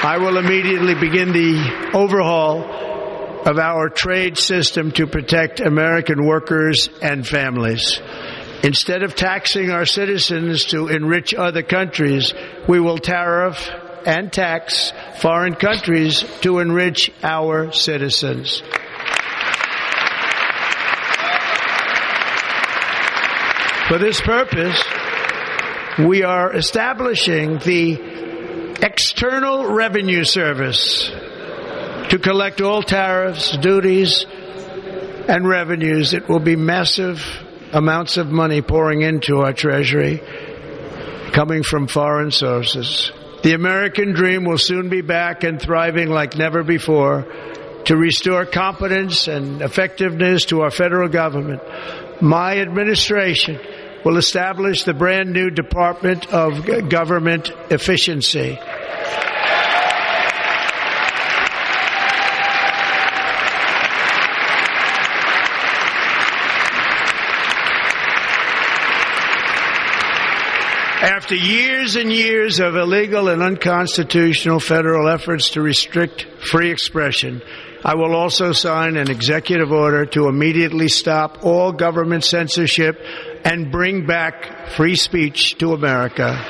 I will immediately begin the overhaul of our trade system to protect American workers and families. Instead of taxing our citizens to enrich other countries, we will tariff and tax foreign countries to enrich our citizens. For this purpose, we are establishing the External Revenue Service to collect all tariffs, duties, and revenues. It will be massive amounts of money pouring into our treasury, coming from foreign sources. The American dream will soon be back and thriving like never before to restore competence and effectiveness to our federal government. My administration will establish the brand new Department of Government Efficiency. After years and years of illegal and unconstitutional federal efforts to restrict free expression, I will also sign an executive order to immediately stop all government censorship and bring back free speech to America.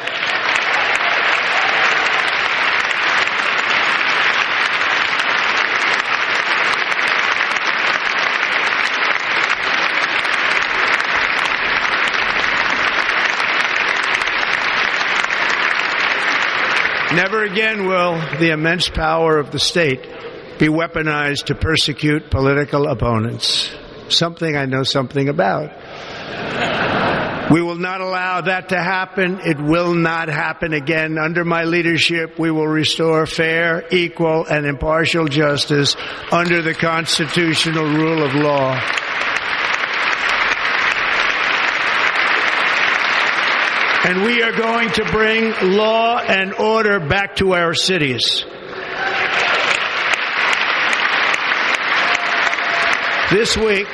Never again will the immense power of the state be weaponized to persecute political opponents. Something I know something about. We will not allow that to happen. It will not happen again. Under my leadership, we will restore fair, equal, and impartial justice under the constitutional rule of law. And we are going to bring law and order back to our cities. This week,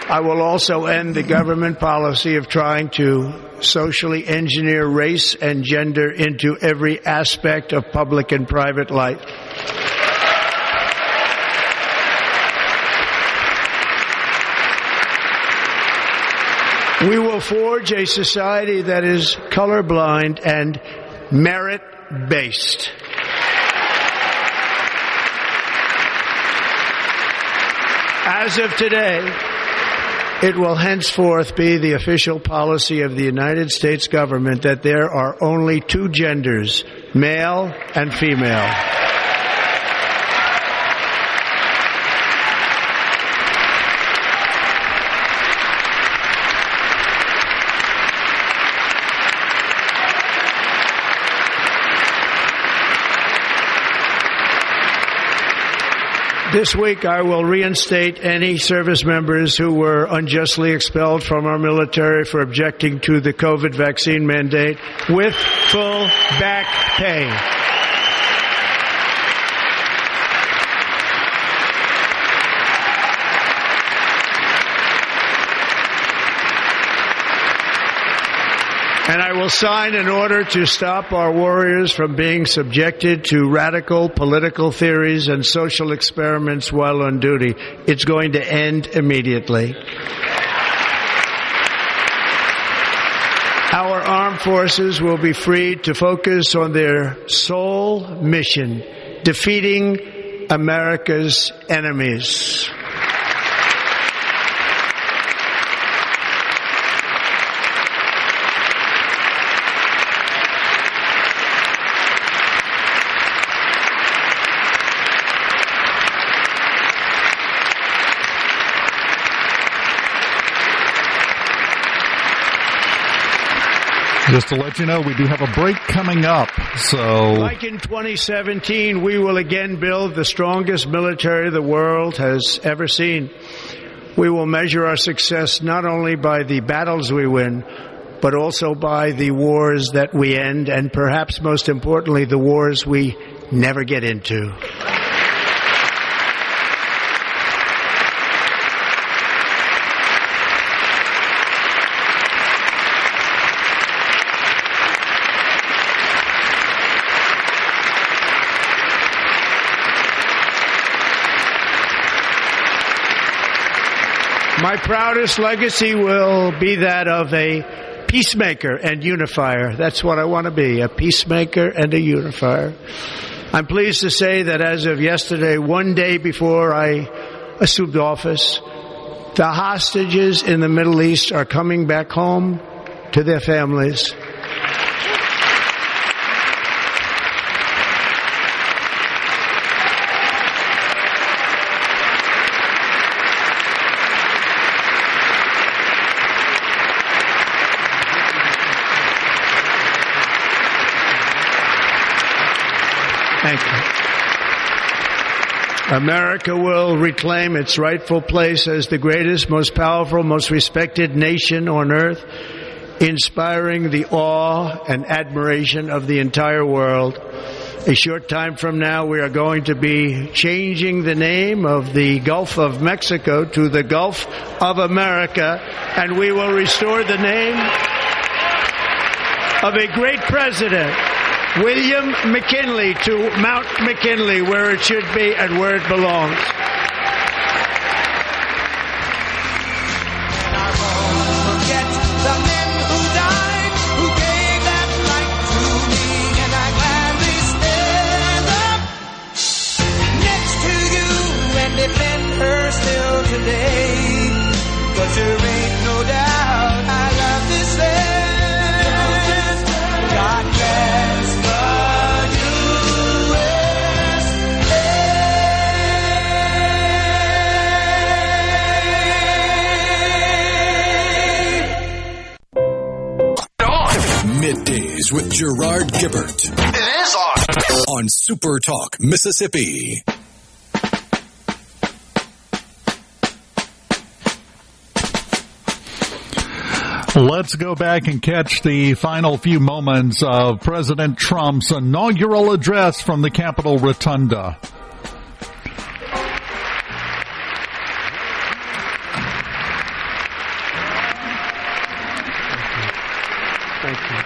I will also end the government policy of trying to socially engineer race and gender into every aspect of public and private life. We will forge a society that is colorblind and merit-based. As of today, it will henceforth be the official policy of the United States government that there are only two genders, male and female. This week, I will reinstate any service members who were unjustly expelled from our military for objecting to the COVID vaccine mandate with full back pay. And I will sign an order to stop our warriors from being subjected to radical political theories and social experiments while on duty. It's going to end immediately. Our armed forces will be freed to focus on their sole mission, defeating America's enemies. Just to let you know, we do have a break coming up. So, like in 2017, we will again build the strongest military the world has ever seen. We will measure our success not only by the battles we win, but also by the wars that we end, and perhaps most importantly, the wars we never get into. My proudest legacy will be that of a peacemaker and unifier. That's what I want to be, a peacemaker and a unifier. I'm pleased to say that as of yesterday, one day before I assumed office, the hostages in the Middle East are coming back home to their families. Thank you. America will reclaim its rightful place as the greatest, most powerful, most respected nation on earth, inspiring the awe and admiration of the entire world. A short time from now, we are going to be changing the name of the Gulf of Mexico to the Gulf of America, and we will restore the name of a great president, William McKinley, to Mount McKinley, where it should be and where it belongs. Middays with Gerard Gibert. It is on SuperTalk Mississippi. Let's go back and catch the final few moments of President Trump's inaugural address from the Capitol Rotunda. Thank you.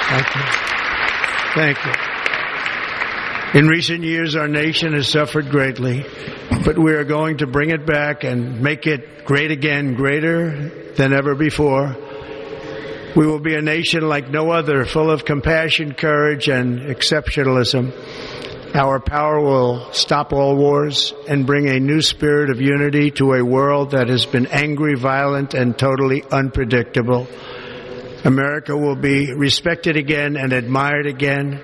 Thank you. Thank you. In recent years, our nation has suffered greatly, but we are going to bring it back and make it great again, greater than ever before. We will be a nation like no other, full of compassion, courage, and exceptionalism. Our power will stop all wars and bring a new spirit of unity to a world that has been angry, violent, and totally unpredictable. America will be respected again and admired again,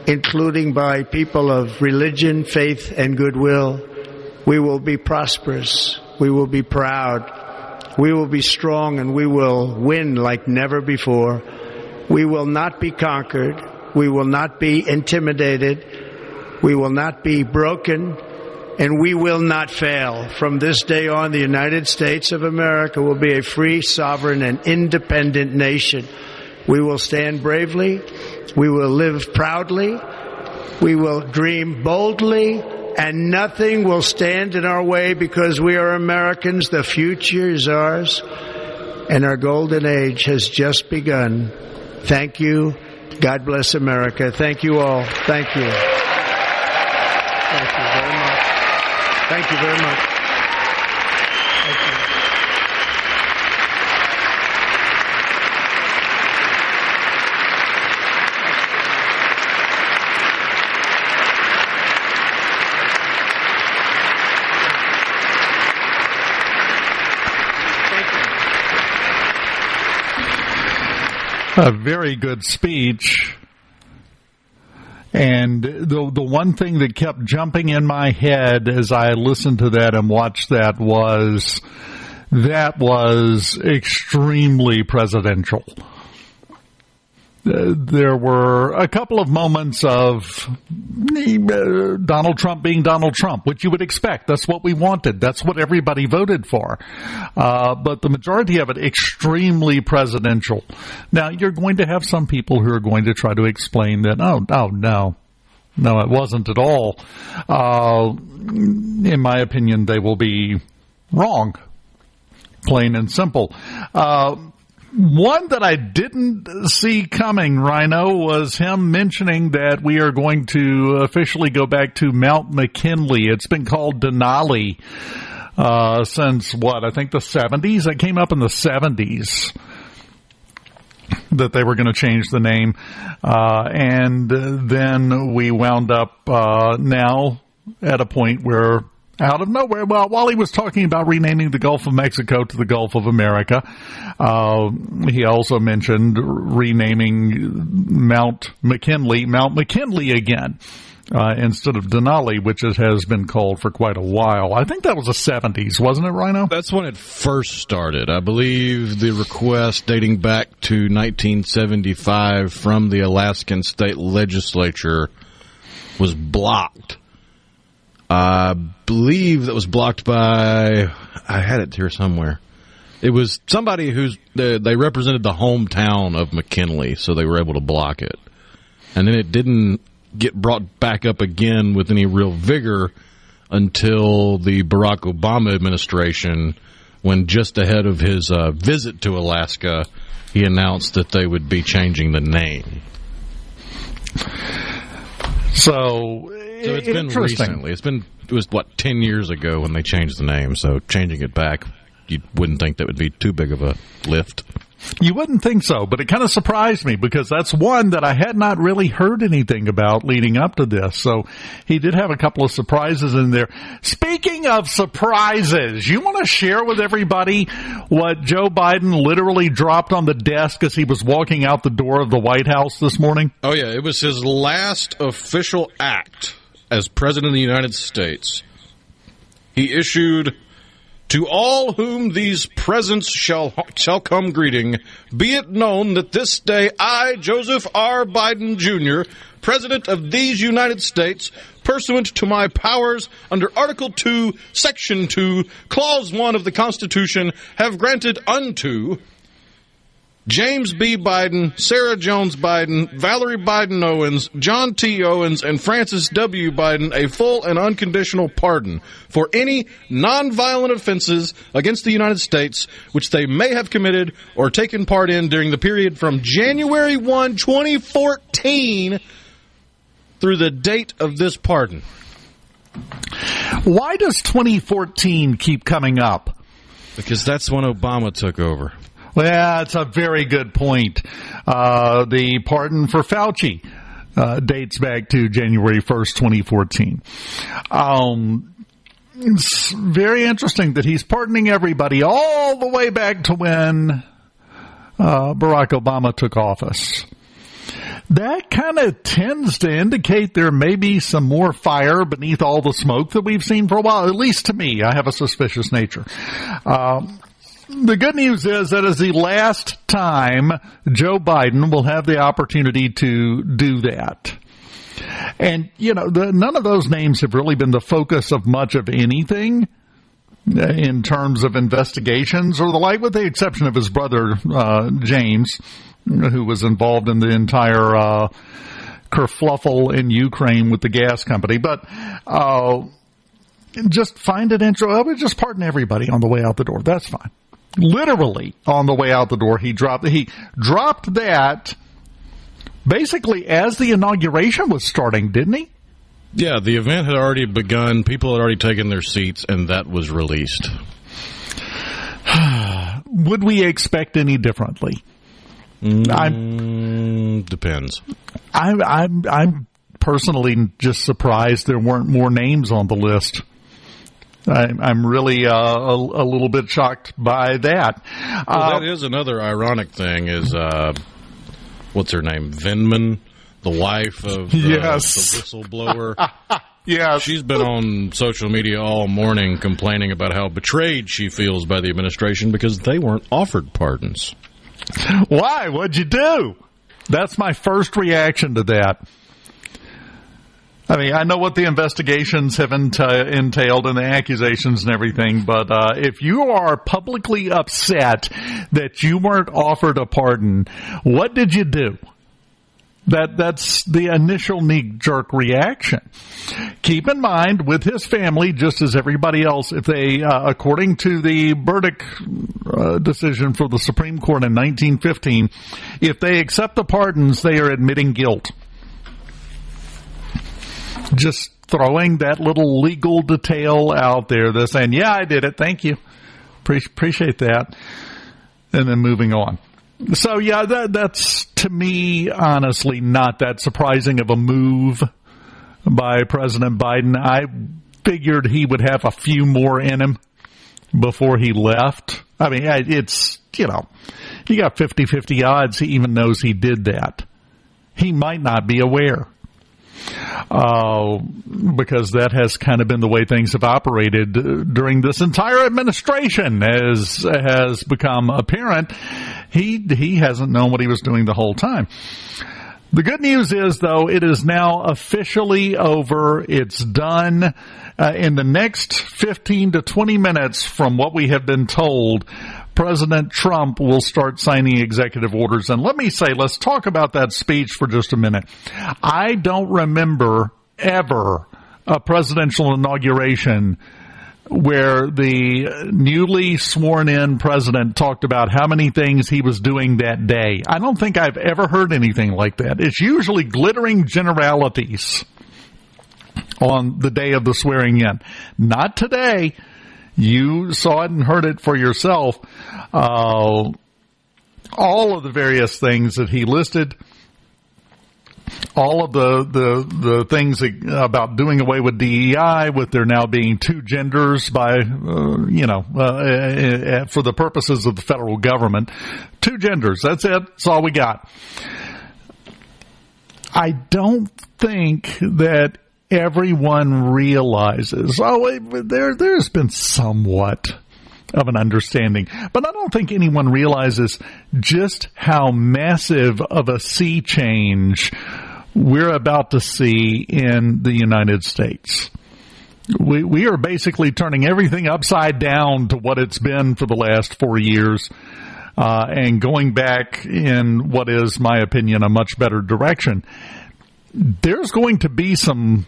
including by people of religion, faith, and goodwill. We will be prosperous. We will be proud. We will be strong, and we will win like never before. We will not be conquered. We will not be intimidated. We will not be broken, and we will not fail. From this day on, the United States of America will be a free, sovereign, and independent nation. We will stand bravely. We will live proudly. We will dream boldly, and nothing will stand in our way because we are Americans. The future is ours, and our golden age has just begun. Thank you. God bless America. Thank you all. Thank you. Thank you very much. Thank you very much. Thank you. A very good speech. And the one thing that kept jumping in my head as I listened to that and watched that was extremely presidential. There were a couple of moments of Donald Trump being Donald Trump, which you would expect. That's what we wanted. That's what everybody voted for. But the majority of it extremely presidential. Now, you're going to have some people who are going to try to explain that, no, it wasn't at all. In my opinion, they will be wrong, plain and simple. One that I didn't see coming, Rhino, was him mentioning that we are going to officially go back to Mount McKinley. It's been called Denali since, I think the 70s? It came up in the 70s that they were going to change the name. And then we wound up now at a point where, out of nowhere, while he was talking about renaming the Gulf of Mexico to the Gulf of America, he also mentioned renaming Mount McKinley again, instead of Denali, which it has been called for quite a while. I think that was the 70s, wasn't it, Rhino? That's when it first started. I believe the request dating back to 1975 from the Alaskan state legislature was blocked. I believe that was blocked by, I had it here somewhere. It was somebody they represented the hometown of McKinley, so they were able to block it. And then it didn't get brought back up again with any real vigor until the Barack Obama administration, when just ahead of his visit to Alaska, he announced that they would be changing the name. So it's been recently. It was 10 years ago when they changed the name. So changing it back, you wouldn't think that would be too big of a lift. You wouldn't think so, but it kind of surprised me because that's one that I had not really heard anything about leading up to this. So he did have a couple of surprises in there. Speaking of surprises, you want to share with everybody what Joe Biden literally dropped on the desk as he was walking out the door of the White House this morning? Oh, yeah. It was his last official act as President of the United States. He issued, "To all whom these presents shall come greeting, be it known that this day I, Joseph R. Biden, Jr., President of these United States, pursuant to my powers under Article 2, Section 2, Clause 1 of the Constitution, have granted unto James B. Biden, Sarah Jones Biden, Valerie Biden Owens, John T. Owens, and Francis W. Biden a full and unconditional pardon for any nonviolent offenses against the United States which they may have committed or taken part in during the period from January 1, 2014 through the date of this pardon. Why does 2014 keep coming up? Because that's when Obama took over. Well, that's a very good point. The pardon for Fauci dates back to January 1st, 2014. It's very interesting that he's pardoning everybody all the way back to when Barack Obama took office. That kind of tends to indicate there may be some more fire beneath all the smoke that we've seen for a while, at least to me. I have a suspicious nature. The good news is that is the last time Joe Biden will have the opportunity to do that. And, you know, none of those names have really been the focus of much of anything in terms of investigations or the like, with the exception of his brother, James, who was involved in the entire kerfluffle in Ukraine with the gas company. But just find it interesting. I would just pardon everybody on the way out the door. That's fine. Literally on the way out the door, he dropped that basically as the inauguration was starting, didn't he? Yeah, the event had already begun. People had already taken their seats, and that was released. Would we expect any differently? Depends. I'm personally just surprised there weren't more names on the list. I'm really a little bit shocked by that. Well, that is another ironic thing is, what's her name? Vindman, the wife of the whistleblower. Yes. She's been on social media all morning complaining about how betrayed she feels by the administration because they weren't offered pardons. Why? What'd you do? That's my first reaction to that. I mean, I know what the investigations have entailed and the accusations and everything, but if you are publicly upset that you weren't offered a pardon, what did you do? That's the initial knee-jerk reaction. Keep in mind, with his family, just as everybody else, if they, according to the Burdick decision for the Supreme Court in 1915, if they accept the pardons, they are admitting guilt. Just throwing that little legal detail out there. They're saying, yeah, I did it. Thank you. Appreciate that. And then moving on. So, yeah, that's, to me, honestly, not that surprising of a move by President Biden. I figured he would have a few more in him before he left. I mean, it's, you know, you got 50-50 odds he even knows he did that. He might not be aware. Because that has kind of been the way things have operated during this entire administration, as has become apparent. He hasn't known what he was doing the whole time. The good news is, though, it is now officially over. It's done. In the next 15 to 20 minutes, from what we have been told, President Trump will start signing executive orders. And let me say, let's talk about that speech for just a minute. I don't remember ever a presidential inauguration where the newly sworn-in president talked about how many things he was doing that day. I don't think I've ever heard anything like that. It's usually glittering generalities on the day of the swearing-in. Not today. You saw it and heard it for yourself. All of the various things that he listed, all of the things about doing away with DEI, with there now being two genders by, for the purposes of the federal government. Two genders. That's it. That's all we got. I don't think that everyone realizes, there's been somewhat of an understanding, but I don't think anyone realizes just how massive of a sea change we're about to see in the United States. We are basically turning everything upside down to what it's been for the last 4 years, and going back in what is, my opinion, a much better direction. There's going to be some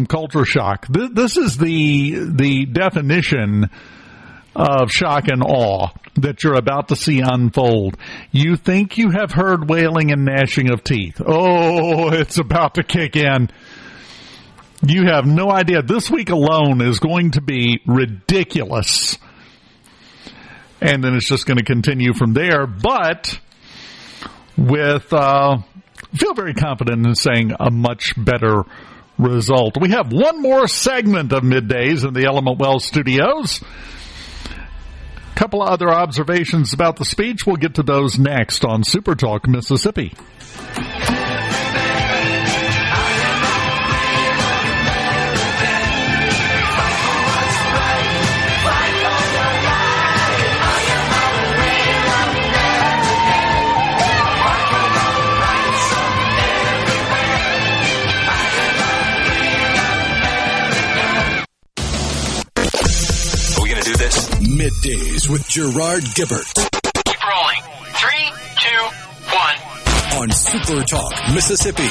culture shock. This is the definition of shock and awe that you're about to see unfold. You think you have heard wailing and gnashing of teeth. Oh, it's about to kick in. You have no idea. This week alone is going to be ridiculous. And then it's just going to continue from there. But with, feel very confident in saying a much better result. We have one more segment of Middays in the Element Wealth Studios. A couple of other observations about the speech. We'll get to those next on SuperTalk Mississippi. Middays with Gerard Gibert. Keep rolling. 3, 2, 1. On SuperTalk Mississippi.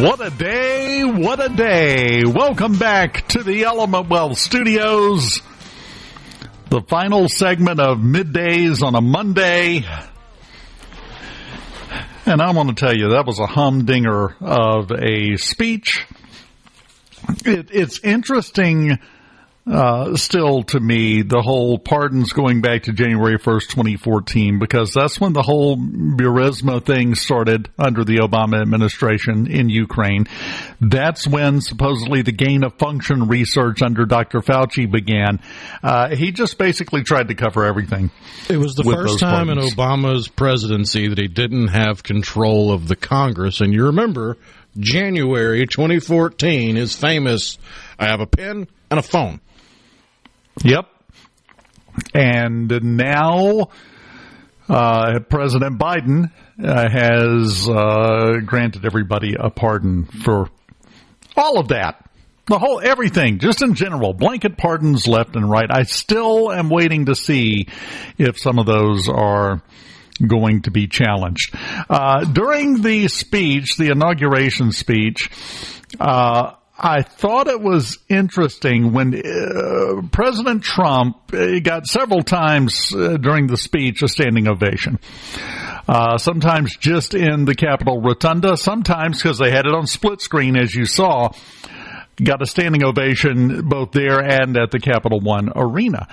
What a day, what a day. Welcome back to the Element Wealth Studios. The final segment of Middays on a Monday. And I want to tell you, that was a humdinger of a speech. It's interesting still to me, the whole pardons going back to January 1st, 2014, because that's when the whole Burisma thing started under the Obama administration in Ukraine. That's when supposedly the gain of function research under Dr. Fauci began. He just basically tried to cover everything. It was the first time in Obama's presidency that he didn't have control of the Congress. And you remember, January 2014 is famous. I have a pen and a phone. Yep. And now President Biden has granted everybody a pardon for all of that. The whole everything, just in general, blanket pardons left and right. I still am waiting to see if some of those are going to be challenged. During the speech, the inauguration speech, I thought it was interesting when President Trump got several times during the speech a standing ovation. Sometimes just in the Capitol Rotunda, sometimes because they had it on split screen, as you saw, got a standing ovation both there and at the Capital One Arena.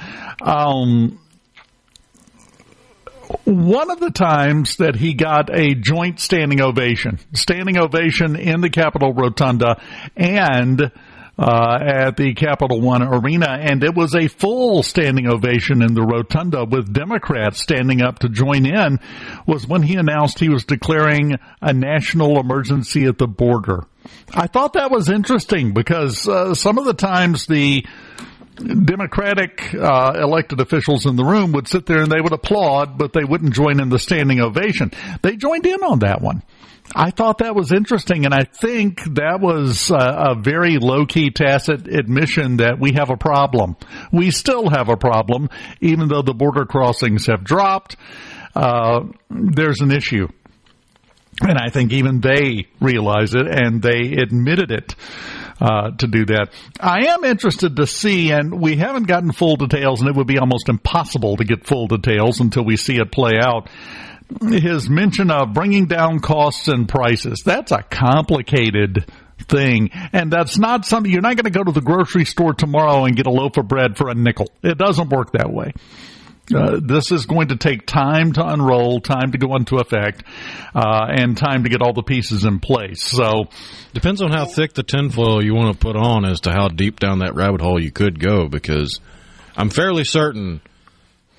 One of the times that he got a joint standing ovation in the Capitol Rotunda and at the Capital One Arena, and it was a full standing ovation in the Rotunda with Democrats standing up to join in, was when he announced he was declaring a national emergency at the border. I thought that was interesting because some of the times the Democratic elected officials in the room would sit there and they would applaud, but they wouldn't join in the standing ovation. They joined in on that one. I thought that was interesting, and I think that was a very low-key, tacit admission that we have a problem. We still have a problem, even though the border crossings have dropped. There's an issue. And I think even they realize it, and they admitted it. To do that. I am interested to see, and we haven't gotten full details, and it would be almost impossible to get full details until we see it play out. His mention of bringing down costs and prices. That's a complicated thing, and that's not something, you're not going to go to the grocery store tomorrow and get a loaf of bread for a nickel. It doesn't work that way. This is going to take time to unroll, time to go into effect, and time to get all the pieces in place. So, depends on how thick the tinfoil you want to put on as to how deep down that rabbit hole you could go, because I'm fairly certain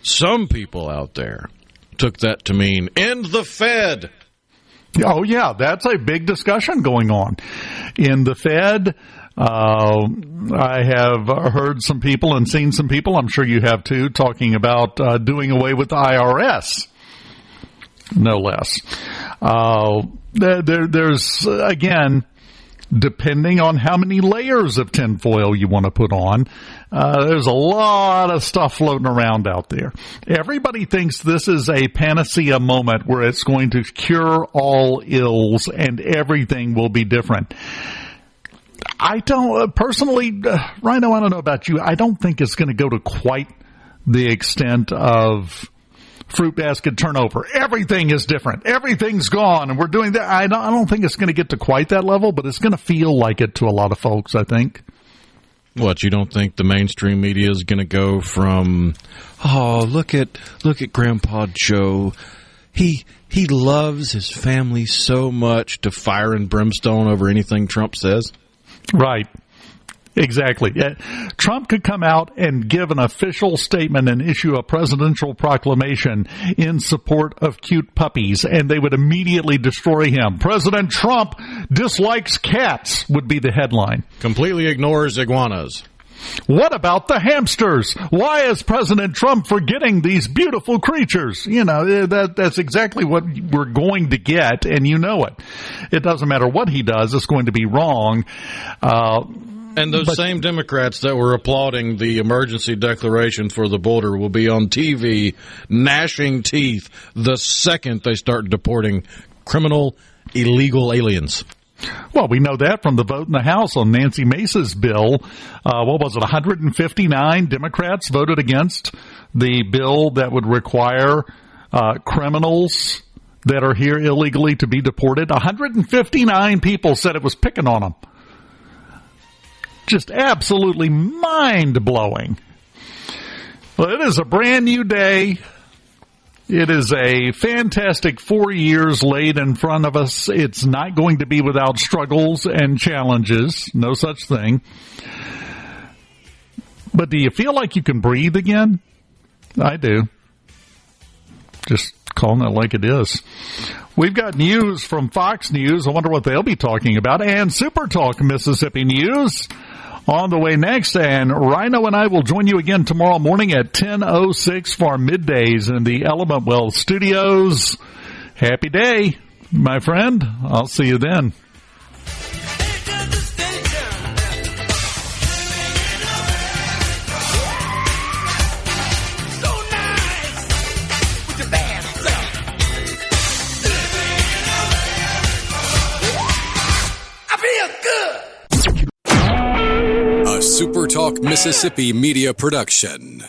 some people out there took that to mean end the Fed. Oh, yeah, that's a big discussion going on in the Fed. I have heard some people and seen some people, I'm sure you have too, talking about doing away with the IRS, no less. There's, again, depending on how many layers of tinfoil you want to put on. There's a lot of stuff floating around out there. Everybody thinks this is a panacea moment where it's going to cure all ills and everything will be different. I don't, personally, Rhino, I don't know about you, I don't think it's going to go to quite the extent of fruit basket turnover. Everything is different. Everything's gone, and we're doing that. I don't think it's going to get to quite that level, but it's going to feel like it to a lot of folks, I think. What, you don't think the mainstream media is going to go from, oh, look at Grandpa Joe. He loves his family so much, to fire and brimstone over anything Trump says? Right. Exactly. Trump could come out and give an official statement and issue a presidential proclamation in support of cute puppies, and they would immediately destroy him. President Trump dislikes cats would be the headline. Completely ignores iguanas. What about the hamsters? Why is President Trump forgetting these beautiful creatures? You know, that's exactly what we're going to get, and you know it. It doesn't matter what he does, it's going to be wrong. And those same Democrats that were applauding the emergency declaration for the border will be on TV gnashing teeth the second they start deporting criminal, illegal aliens. Well, we know that from the vote in the House on Nancy Mace's bill. What was it, 159 Democrats voted against the bill that would require criminals that are here illegally to be deported. 159 people said it was picking on them. Just absolutely mind-blowing. Well, it is a brand new day. It is a fantastic 4 years laid in front of us. It's not going to be without struggles and challenges. No such thing. But do you feel like you can breathe again? I do. Just calling it like it is. We've got news from Fox News. I wonder what they'll be talking about. And SuperTalk Mississippi News on the way next. And Rhino and I will join you again tomorrow morning at 10:06 for Middays in the Element Well studios. Happy day, my friend. I'll see you then. SuperTalk Mississippi Media Production.